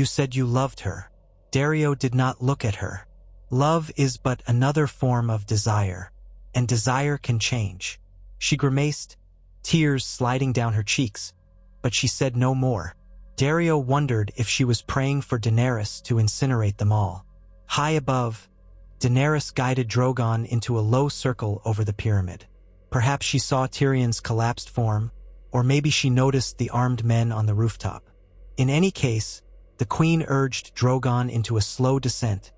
said you loved her. Daario did not look at her. Love is but another form of desire, and desire can change. She grimaced, tears sliding down her cheeks, but she said no more. Daario wondered if she was praying for Daenerys to incinerate them all. High above, Daenerys guided Drogon into a low circle over the pyramid. Perhaps she saw Tyrion's collapsed form, or maybe she noticed the armed men on the rooftop. In any case, the Queen urged Drogon into a slow descent,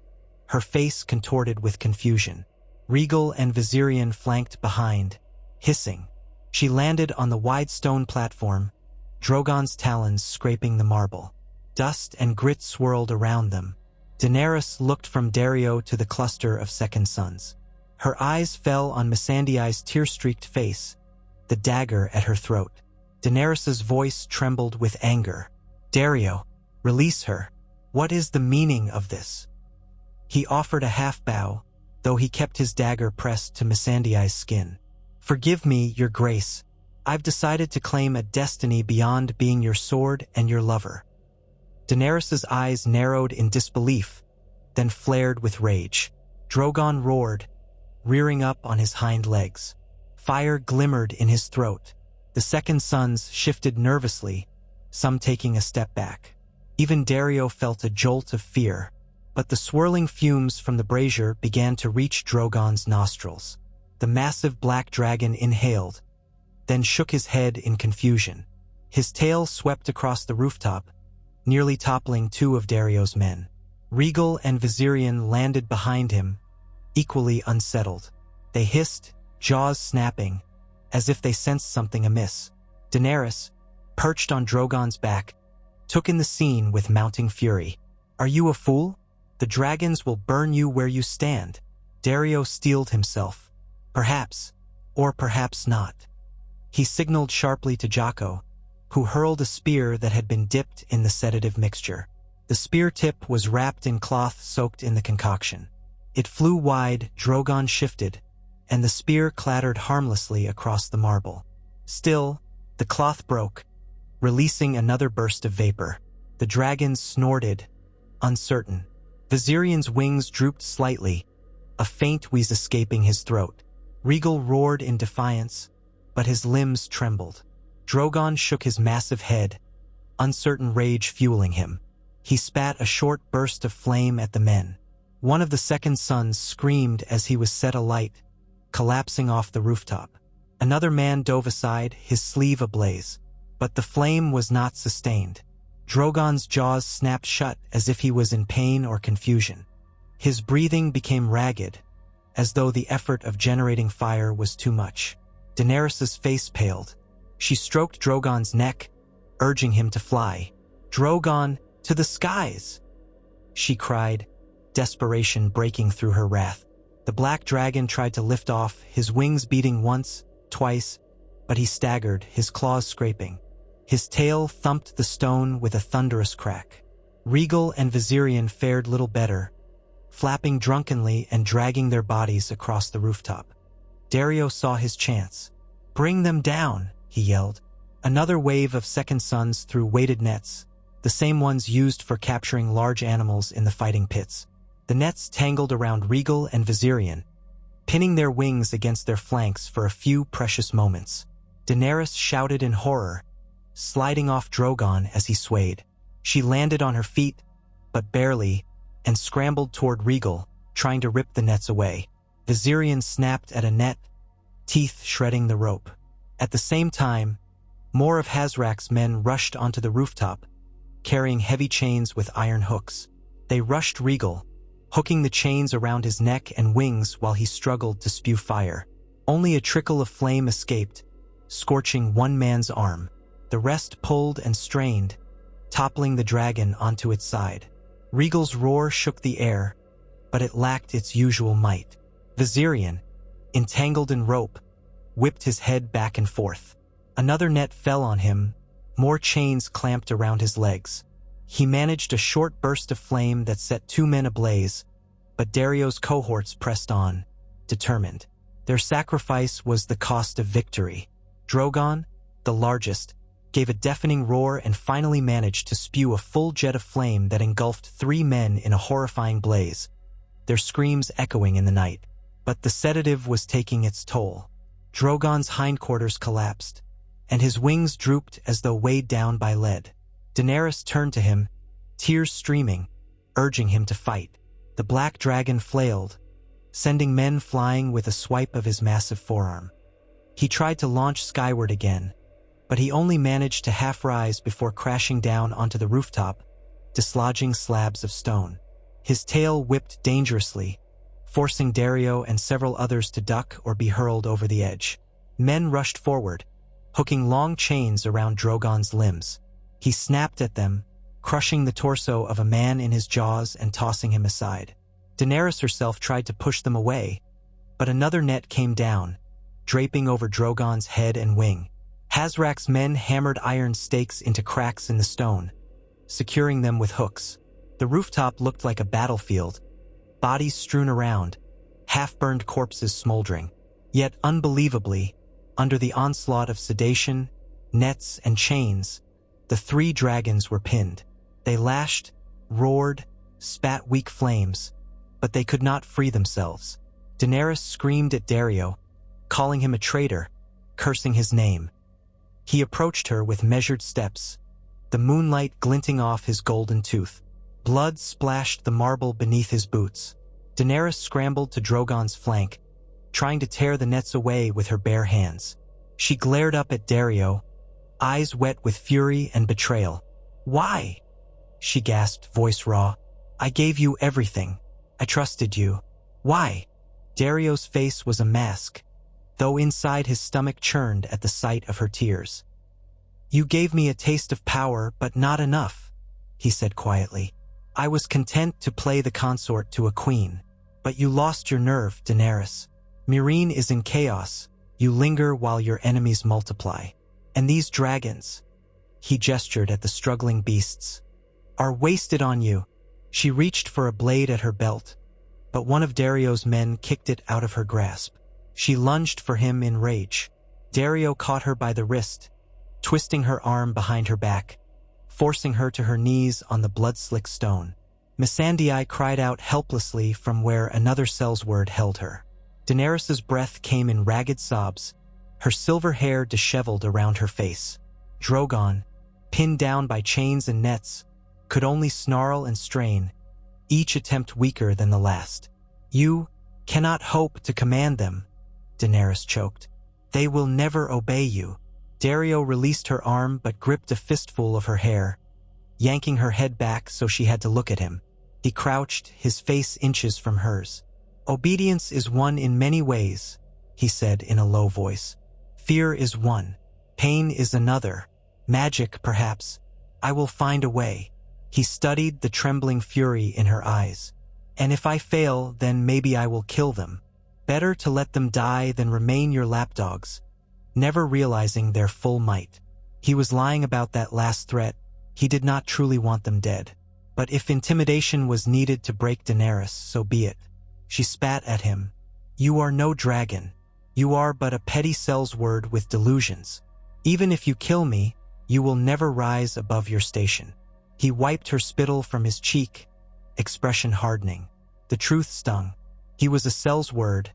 her face contorted with confusion. Regal and Viserion flanked behind, hissing. She landed on the wide stone platform, Drogon's talons scraping the marble. Dust and grit swirled around them. Daenerys looked from Daario to the cluster of second sons. Her eyes fell on Missandei's tear-streaked face, the dagger at her throat. Daenerys's voice trembled with anger. Daario, Release her. What is the meaning of this? He offered a half-bow, though he kept his dagger pressed to Missandei's skin. Forgive me, your grace. I've decided to claim a destiny beyond being your sword and your lover. Daenerys' eyes narrowed in disbelief, then flared with rage. Drogon roared, rearing up on his hind legs. Fire glimmered in his throat. The second sons shifted nervously, some taking a step back. Even Daario felt a jolt of fear, but the swirling fumes from the brazier began to reach Drogon's nostrils. The massive black dragon inhaled, then shook his head in confusion. His tail swept across the rooftop, nearly toppling two of Daario's men. Rhaegal and Viserion landed behind him, equally unsettled. They hissed, jaws snapping, as if they sensed something amiss. Daenerys, perched on Drogon's back, took in the scene with mounting fury. Are you a fool? The dragons will burn you where you stand. Daario steeled himself. Perhaps, or perhaps not. He signaled sharply to Jocko, who hurled a spear that had been dipped in the sedative mixture. The spear tip was wrapped in cloth soaked in the concoction. It flew wide, Drogon shifted, and the spear clattered harmlessly across the marble. Still, the cloth broke, releasing another burst of vapor. The dragons snorted, uncertain. Viserion's wings drooped slightly, a faint wheeze escaping his throat. Rhaegal roared in defiance, but his limbs trembled. Drogon shook his massive head, uncertain rage fueling him. He spat a short burst of flame at the men. One of the second sons screamed as he was set alight, collapsing off the rooftop. Another man dove aside, his sleeve ablaze. But the flame was not sustained. Drogon's jaws snapped shut as if he was in pain or confusion. His breathing became ragged, as though the effort of generating fire was too much. Daenerys' face paled. She stroked Drogon's neck, urging him to fly. "Drogon, to the skies!" she cried, desperation breaking through her wrath. The black dragon tried to lift off, his wings beating once, twice, but he staggered, his claws scraping. His tail thumped the stone with a thunderous crack. Rhaegal and Viserion fared little better, flapping drunkenly and dragging their bodies across the rooftop. Daario saw his chance. "Bring them down," he yelled. Another wave of second sons threw weighted nets, the same ones used for capturing large animals in the fighting pits. The nets tangled around Rhaegal and Viserion, pinning their wings against their flanks for a few precious moments. Daenerys shouted in horror, sliding off Drogon as he swayed. She landed on her feet, but barely, and scrambled toward Rhaegal, trying to rip the nets away. Viserion snapped at a net, teeth shredding the rope. At the same time, more of Hazrak's men rushed onto the rooftop, carrying heavy chains with iron hooks. They rushed Rhaegal, hooking the chains around his neck and wings while he struggled to spew fire. Only a trickle of flame escaped, scorching one man's arm. The rest pulled and strained, toppling the dragon onto its side. Rhaegal's roar shook the air, but it lacked its usual might. Viserion, entangled in rope, whipped his head back and forth. Another net fell on him, more chains clamped around his legs. He managed a short burst of flame that set two men ablaze, but Daario's cohorts pressed on, determined. Their sacrifice was the cost of victory. Drogon, the largest, gave a deafening roar and finally managed to spew a full jet of flame that engulfed three men in a horrifying blaze, their screams echoing in the night. But the sedative was taking its toll. Drogon's hindquarters collapsed, and his wings drooped as though weighed down by lead. Daenerys turned to him, tears streaming, urging him to fight. The black dragon flailed, sending men flying with a swipe of his massive forearm. He tried to launch skyward again, but he only managed to half-rise before crashing down onto the rooftop, dislodging slabs of stone. His tail whipped dangerously, forcing Daario and several others to duck or be hurled over the edge. Men rushed forward, hooking long chains around Drogon's limbs. He snapped at them, crushing the torso of a man in his jaws and tossing him aside. Daenerys herself tried to push them away, but another net came down, draping over Drogon's head and wing. Hazrak's men hammered iron stakes into cracks in the stone, securing them with hooks. The rooftop looked like a battlefield, bodies strewn around, half-burned corpses smoldering. Yet, unbelievably, under the onslaught of sedation, nets, and chains, the 3 dragons were pinned. They lashed, roared, spat weak flames, but they could not free themselves. Daenerys screamed at Daario, calling him a traitor, cursing his name. He approached her with measured steps, the moonlight glinting off his golden tooth. Blood splashed the marble beneath his boots. Daenerys scrambled to Drogon's flank, trying to tear the nets away with her bare hands. She glared up at Daario, eyes wet with fury and betrayal. "Why?" she gasped, voice raw. "I gave you everything. I trusted you. Why?" Daario's face was a mask, though inside his stomach churned at the sight of her tears. "You gave me a taste of power, but not enough," he said quietly. "I was content to play the consort to a queen. But you lost your nerve, Daenerys. Meereen is in chaos. You linger while your enemies multiply. And these dragons," he gestured at the struggling beasts, "are wasted on you." She reached for a blade at her belt, but one of Daario's men kicked it out of her grasp. She lunged for him in rage. Daario caught her by the wrist, twisting her arm behind her back, forcing her to her knees on the blood-slick stone. Missandei cried out helplessly from where another sellsword held her. Daenerys's breath came in ragged sobs, her silver hair disheveled around her face. Drogon, pinned down by chains and nets, could only snarl and strain, each attempt weaker than the last. "You cannot hope to command them," Daenerys choked. "They will never obey you." Daario released her arm but gripped a fistful of her hair, yanking her head back so she had to look at him. He crouched, his face inches from hers. "Obedience is one in many ways," he said in a low voice. "Fear is one. Pain is another. Magic, perhaps. I will find a way." He studied the trembling fury in her eyes. "And if I fail, then maybe I will kill them. Better to let them die than remain your lapdogs," never realizing their full might. He was lying about that last threat. He did not truly want them dead. But if intimidation was needed to break Daenerys, so be it. She spat at him. "You are no dragon. You are but a petty sellsword with delusions. Even if you kill me, you will never rise above your station." He wiped her spittle from his cheek, expression hardening. The truth stung. He was a sellsword,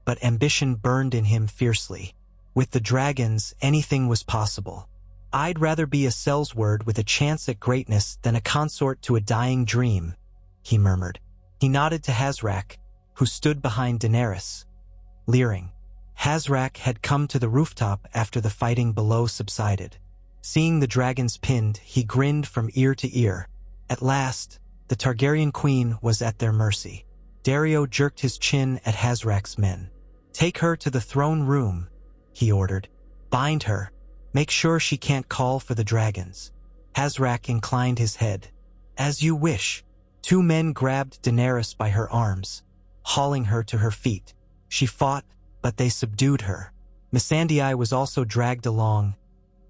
but ambition burned in him fiercely. With the dragons, anything was possible. "I'd rather be a sellsword with a chance at greatness than a consort to a dying dream," he murmured. He nodded to Hazrak, who stood behind Daenerys, leering. Hazrak had come to the rooftop after the fighting below subsided. Seeing the dragons pinned, he grinned from ear to ear. At last, the Targaryen queen was at their mercy. Daario jerked his chin at Hazrak's men. "Take her to the throne room," he ordered. "Bind her. Make sure she can't call for the dragons." Hazrak inclined his head. "As you wish." 2 men grabbed Daenerys by her arms, hauling her to her feet. She fought, but they subdued her. Missandei was also dragged along,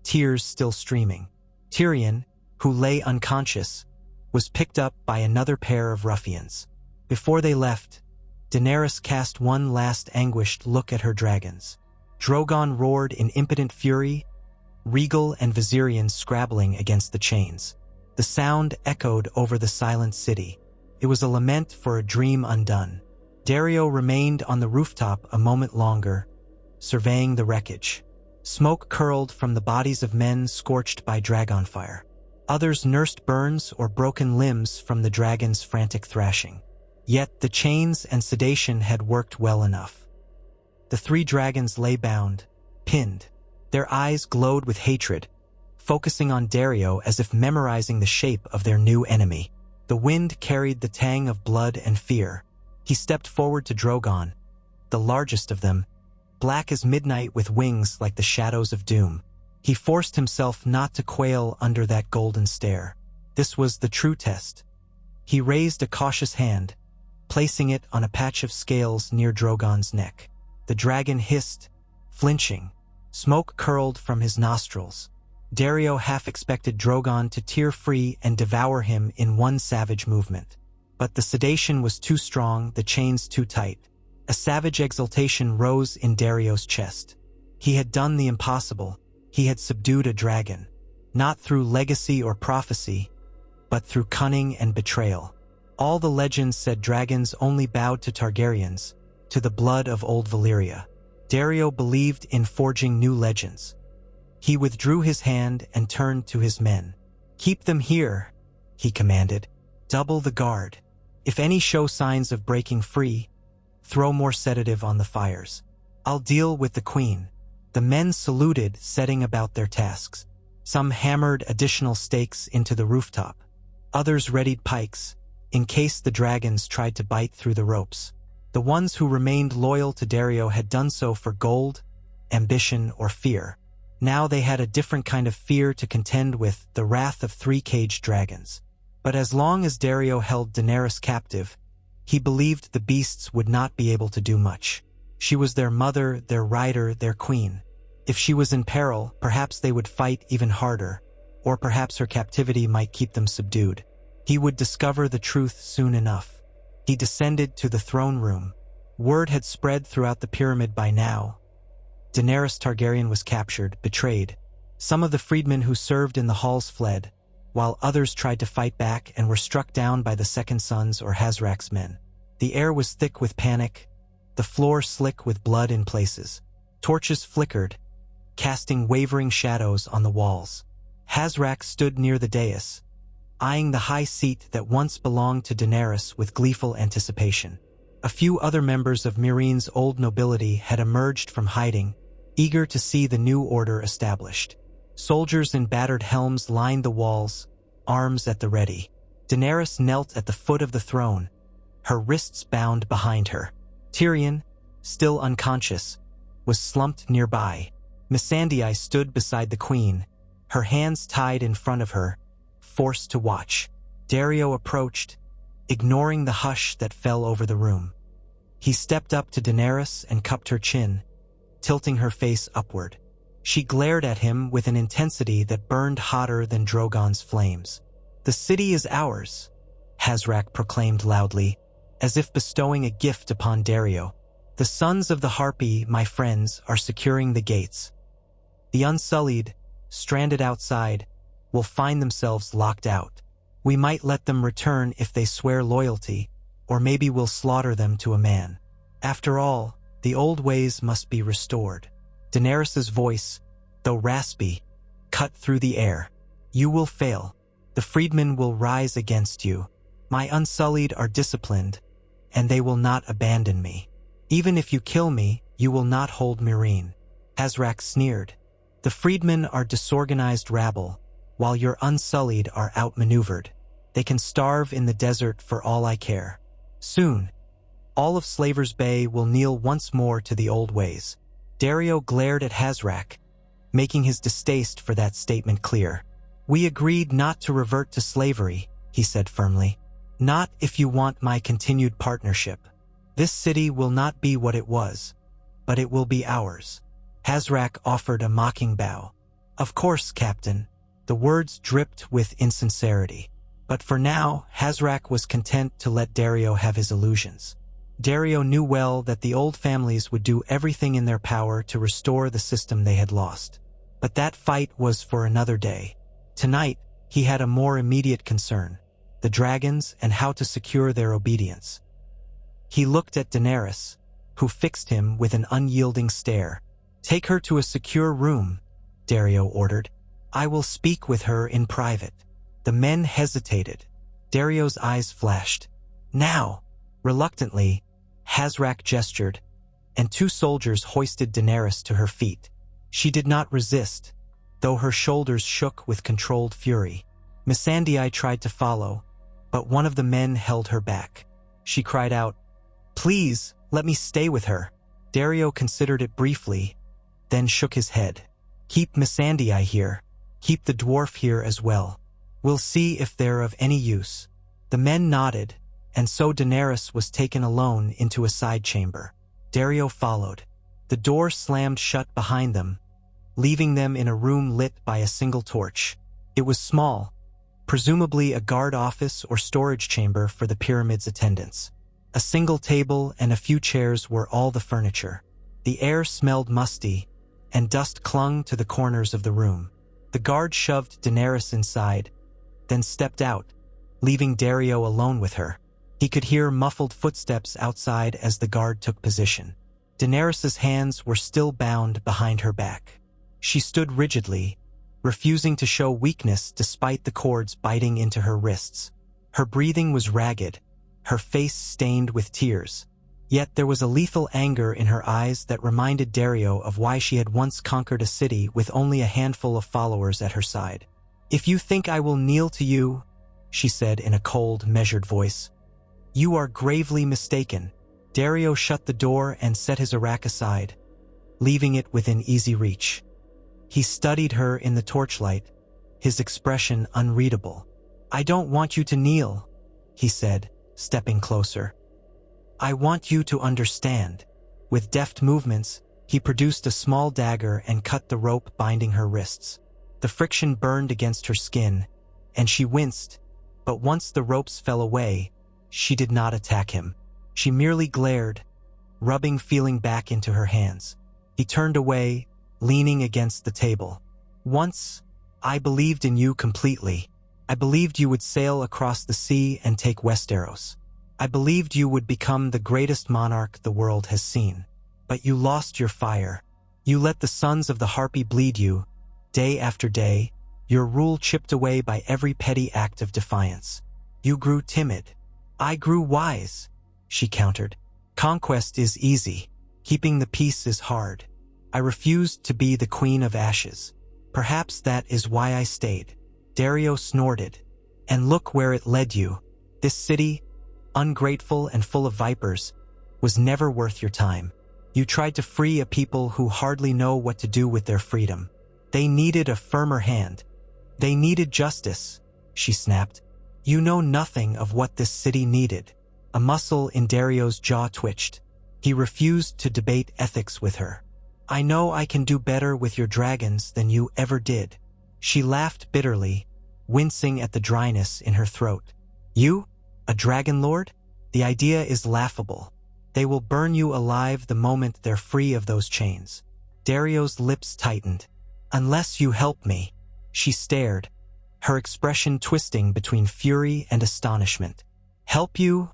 tears still streaming. Tyrion, who lay unconscious, was picked up by another pair of ruffians. Before they left, Daenerys cast one last anguished look at her dragons. Drogon roared in impotent fury, Regal and Viserion scrabbling against the chains. The sound echoed over the silent city. It was a lament for a dream undone. Daario remained on the rooftop a moment longer, surveying the wreckage. Smoke curled from the bodies of men scorched by dragonfire. Others nursed burns or broken limbs from the dragon's frantic thrashing. Yet the chains and sedation had worked well enough. The 3 dragons lay bound, pinned. Their eyes glowed with hatred, focusing on Daario as if memorizing the shape of their new enemy. The wind carried the tang of blood and fear. He stepped forward to Drogon, the largest of them, black as midnight with wings like the shadows of doom. He forced himself not to quail under that golden stare. This was the true test. He raised a cautious hand, placing it on a patch of scales near Drogon's neck. The dragon hissed, flinching. Smoke curled from his nostrils. Daario half expected Drogon to tear free and devour him in one savage movement. But the sedation was too strong, the chains too tight. A savage exultation rose in Daario's chest. He had done the impossible. He had subdued a dragon. Not through legacy or prophecy, but through cunning and betrayal. All the legends said dragons only bowed to Targaryens, to the blood of old Valyria. Daario believed in forging new legends. He withdrew his hand and turned to his men. "Keep them here," he commanded. "Double the guard. If any show signs of breaking free, throw more sedative on the fires. I'll deal with the queen." The men saluted, setting about their tasks. Some hammered additional stakes into the rooftop. Others readied pikes, in case the dragons tried to bite through the ropes. The ones who remained loyal to Daario had done so for gold, ambition, or fear. Now they had a different kind of fear to contend with, the wrath of three-caged dragons. But as long as Daario held Daenerys captive, he believed the beasts would not be able to do much. She was their mother, their rider, their queen. If she was in peril, perhaps they would fight even harder, or perhaps her captivity might keep them subdued. He would discover the truth soon enough. He descended to the throne room. Word had spread throughout the pyramid by now. Daenerys Targaryen was captured, betrayed. Some of the freedmen who served in the halls fled, while others tried to fight back and were struck down by the Second Sons or Hazrak's men. The air was thick with panic, the floor slick with blood in places. Torches flickered, casting wavering shadows on the walls. Hazrak stood near the dais, eyeing the high seat that once belonged to Daenerys with gleeful anticipation. A few other members of Meereen's old nobility had emerged from hiding, eager to see the new order established. Soldiers in battered helms lined the walls, arms at the ready. Daenerys knelt at the foot of the throne, her wrists bound behind her. Tyrion, still unconscious, was slumped nearby. Missandei stood beside the queen, her hands tied in front of her, forced to watch. Daario approached, ignoring the hush that fell over the room. He stepped up to Daenerys and cupped her chin, tilting her face upward. She glared at him with an intensity that burned hotter than Drogon's flames. "The city is ours," Hazrak proclaimed loudly, as if bestowing a gift upon Daario. "The sons of the Harpy, my friends, are securing the gates. The Unsullied, stranded outside, will find themselves locked out. We might let them return if they swear loyalty, or maybe we'll slaughter them to a man. After all, the old ways must be restored." Daenerys's voice, though raspy, cut through the air. "You will fail. The freedmen will rise against you. My Unsullied are disciplined, and they will not abandon me. Even if you kill me, you will not hold Meereen." Hazrak sneered. "The freedmen are disorganized rabble, while your Unsullied are outmaneuvered. They can starve in the desert for all I care. Soon, all of Slaver's Bay will kneel once more to the old ways." Daario glared at Hazrak, making his distaste for that statement clear. "We agreed not to revert to slavery," he said firmly. "Not if you want my continued partnership. This city will not be what it was, but it will be ours." Hazrak offered a mocking bow. "Of course, Captain." The words dripped with insincerity. But for now, Hazrak was content to let Daario have his illusions. Daario knew well that the old families would do everything in their power to restore the system they had lost. But that fight was for another day. Tonight, he had a more immediate concern: the dragons and how to secure their obedience. He looked at Daenerys, who fixed him with an unyielding stare. "Take her to a secure room," Daario ordered. "I will speak with her in private." The men hesitated. Dario's eyes flashed. "Now!" Reluctantly, Hazrak gestured, and two soldiers hoisted Daenerys to her feet. She did not resist, though her shoulders shook with controlled fury. Missandei tried to follow, but one of the men held her back. She cried out, "Please, let me stay with her." Daario considered it briefly, then shook his head. "Keep Missandei here. Keep the dwarf here as well. We'll see if they're of any use." The men nodded, and so Daenerys was taken alone into a side chamber. Daario followed. The door slammed shut behind them, leaving them in a room lit by a single torch. It was small, presumably a guard office or storage chamber for the pyramid's attendants. A single table and a few chairs were all the furniture. The air smelled musty, and dust clung to the corners of the room. The guard shoved Daenerys inside, then stepped out, leaving Daario alone with her. He could hear muffled footsteps outside as the guard took position. Daenerys's hands were still bound behind her back. She stood rigidly, refusing to show weakness despite the cords biting into her wrists. Her breathing was ragged, her face stained with tears. Yet there was a lethal anger in her eyes that reminded Daario of why she had once conquered a city with only a handful of followers at her side. "If you think I will kneel to you," she said in a cold, measured voice, "you are gravely mistaken." Daario shut the door and set his arak aside, leaving it within easy reach. He studied her in the torchlight, his expression unreadable. "I don't want you to kneel," he said, stepping closer. "I want you to understand." With deft movements, he produced a small dagger and cut the rope binding her wrists. The friction burned against her skin, and she winced, but once the ropes fell away, she did not attack him. She merely glared, rubbing feeling back into her hands. He turned away, leaning against the table. "Once, I believed in you completely. I believed you would sail across the sea and take Westeros. I believed you would become the greatest monarch the world has seen. But you lost your fire. You let the sons of the Harpy bleed you, day after day, your rule chipped away by every petty act of defiance. You grew timid. I grew wise," she countered. "Conquest is easy. Keeping the peace is hard. I refused to be the Queen of Ashes. Perhaps that is why I stayed." Daario snorted. "And look where it led you. This city, ungrateful and full of vipers, was never worth your time. You tried to free a people who hardly know what to do with their freedom. They needed a firmer hand. They needed justice," she snapped. "You know nothing of what this city needed." A muscle in Daario's jaw twitched. He refused to debate ethics with her. "I know I can do better with your dragons than you ever did." She laughed bitterly, wincing at the dryness in her throat. "You? A dragon lord? The idea is laughable. They will burn you alive the moment they're free of those chains." Daario's lips tightened. "Unless you help me." She stared, her expression twisting between fury and astonishment. "Help you?"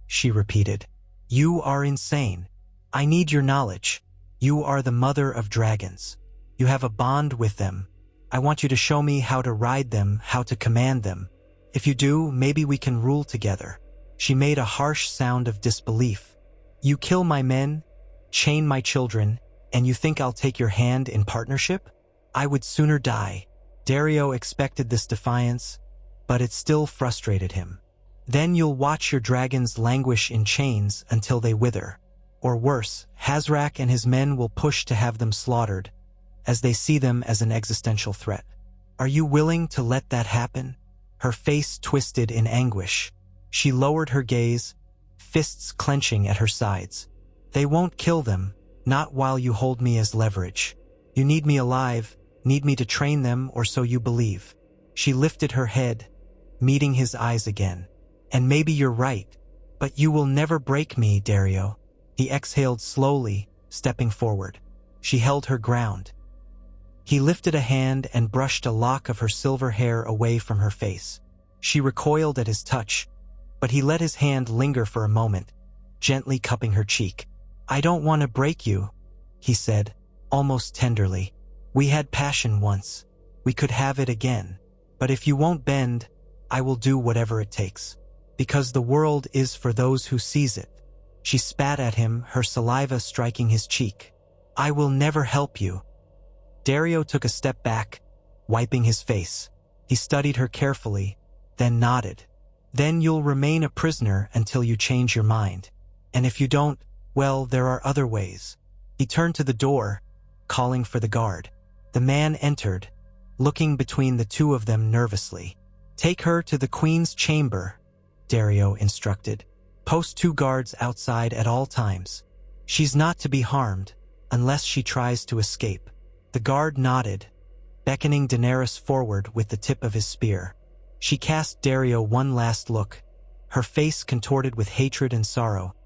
she repeated. "You are insane. I need your knowledge. You are the mother of dragons. You have a bond with them. I want you to show me how to ride them, how to command them. If you do, maybe we can rule together." She made a harsh sound of disbelief. "You kill my men, chain my children, and you think I'll take your hand in partnership? I would sooner die." Daario expected this defiance, but it still frustrated him. "Then you'll watch your dragons languish in chains until they wither. Or worse, Hazrak and his men will push to have them slaughtered, as they see them as an existential threat. Are you willing to let that happen?" Her face twisted in anguish. She lowered her gaze, fists clenching at her sides. "They won't kill them, not while you hold me as leverage. You need me alive, need me to train them, or so you believe." She lifted her head, meeting his eyes again. "And maybe you're right, but you will never break me, Daario." He exhaled slowly, stepping forward. She held her ground. He lifted a hand and brushed a lock of her silver hair away from her face. She recoiled at his touch, but he let his hand linger for a moment, gently cupping her cheek. "I don't want to break you," he said, almost tenderly. "We had passion once. We could have it again. But if you won't bend, I will do whatever it takes. Because the world is for those who seize it." She spat at him, her saliva striking his cheek. "I will never help you." Daario took a step back, wiping his face. He studied her carefully, then nodded. "Then you'll remain a prisoner until you change your mind. And if you don't, well, there are other ways." He turned to the door, calling for the guard. The man entered, looking between the two of them nervously. "Take her to the Queen's chamber," Daario instructed. "Post 2 guards outside at all times. She's not to be harmed, unless she tries to escape." The guard nodded, beckoning Daenerys forward with the tip of his spear. She cast Daario one last look, her face contorted with hatred and sorrow,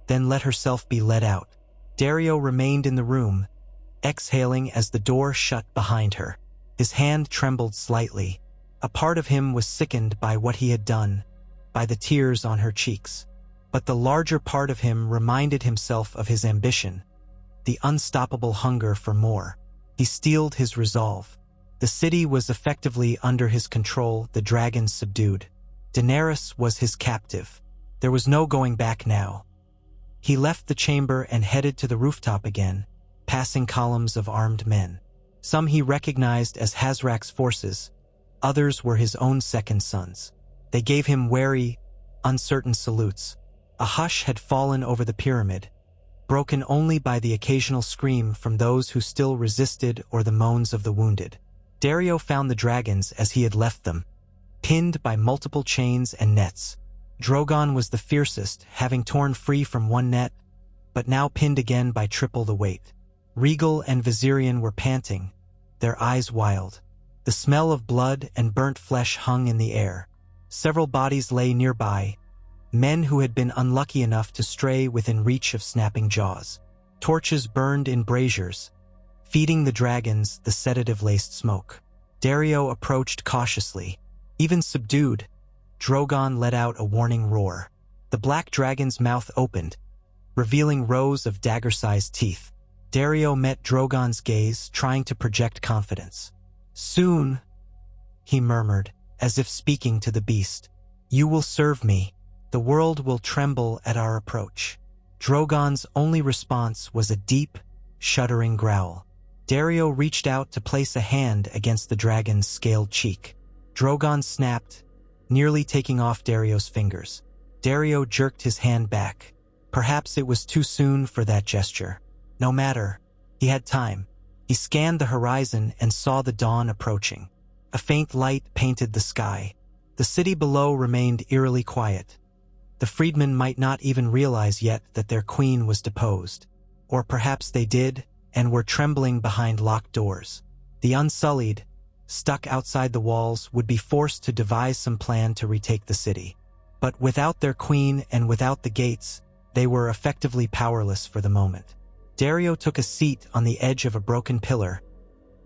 then let herself be led out. Daario remained in the room, exhaling as the door shut behind her. His hand trembled slightly. A part of him was sickened by what he had done, by the tears on her cheeks. But the larger part of him reminded himself of his ambition, the unstoppable hunger for more. He steeled his resolve. The city was effectively under his control, the dragons subdued. Daenerys was his captive. There was no going back now. He left the chamber and headed to the rooftop again, passing columns of armed men. Some he recognized as Hazrak's forces, others were his own second sons. They gave him wary, uncertain salutes. A hush had fallen over the pyramid, broken only by the occasional scream from those who still resisted or the moans of the wounded. Daario found the dragons as he had left them, pinned by multiple chains and nets. Drogon was the fiercest, having torn free from one net, but now pinned again by triple the weight. Regal and Viserion were panting, their eyes wild. The smell of blood and burnt flesh hung in the air. Several bodies lay nearby, men who had been unlucky enough to stray within reach of snapping jaws. Torches burned in braziers, feeding the dragons the sedative-laced smoke. Daario approached cautiously. Even subdued, Drogon let out a warning roar. The black dragon's mouth opened, revealing rows of dagger-sized teeth. Daario met Drogon's gaze, trying to project confidence. "Soon," he murmured, as if speaking to the beast. "You will serve me. The world will tremble at our approach." Drogon's only response was a deep, shuddering growl. Daario reached out to place a hand against the dragon's scaled cheek. Drogon snapped, nearly taking off Daario's fingers. Daario jerked his hand back. Perhaps it was too soon for that gesture. No matter, he had time. He scanned the horizon and saw the dawn approaching. A faint light painted the sky. The city below remained eerily quiet. The freedmen might not even realize yet that their queen was deposed. Or perhaps they did, and were trembling behind locked doors. The Unsullied, stuck outside the walls, would be forced to devise some plan to retake the city. But without their queen and without the gates, they were effectively powerless for the moment. Daario took a seat on the edge of a broken pillar,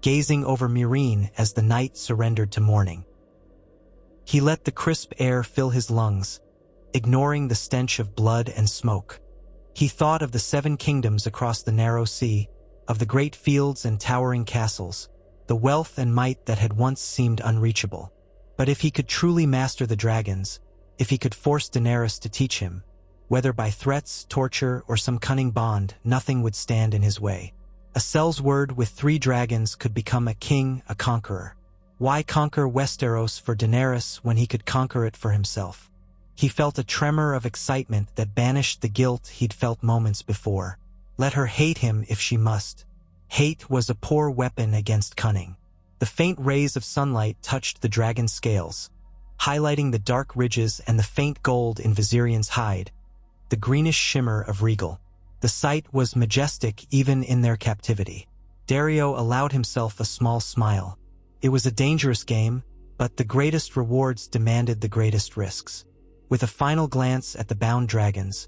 gazing over Meereen as the night surrendered to morning. He let the crisp air fill his lungs, ignoring the stench of blood and smoke. He thought of the 7 kingdoms across the narrow sea, of the great fields and towering castles, the wealth and might that had once seemed unreachable. But if he could truly master the dragons, if he could force Daenerys to teach him, whether by threats, torture, or some cunning bond, nothing would stand in his way. A cell's word with 3 dragons could become a king, a conqueror. Why conquer Westeros for Daenerys when he could conquer it for himself? He felt a tremor of excitement that banished the guilt he'd felt moments before. Let her hate him if she must. Hate was a poor weapon against cunning. The faint rays of sunlight touched the dragon's scales, highlighting the dark ridges and the faint gold in Viserion's hide, the greenish shimmer of Regal. The sight was majestic even in their captivity. Daario allowed himself a small smile. It was a dangerous game, but the greatest rewards demanded the greatest risks. With a final glance at the bound dragons,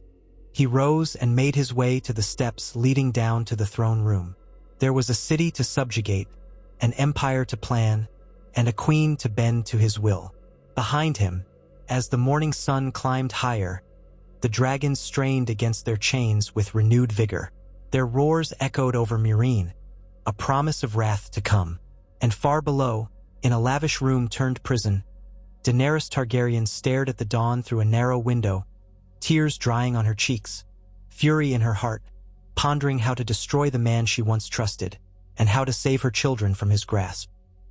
he rose and made his way to the steps leading down to the throne room. There was a city to subjugate, an empire to plan, and a queen to bend to his will. Behind him, as the morning sun climbed higher, the dragons strained against their chains with renewed vigor. Their roars echoed over Meereen, a promise of wrath to come. And far below, in a lavish room turned prison, Daenerys Targaryen stared at the dawn through a narrow window, tears drying on her cheeks, fury in her heart, pondering how to destroy the man she once trusted, and how to save her children from his grasp.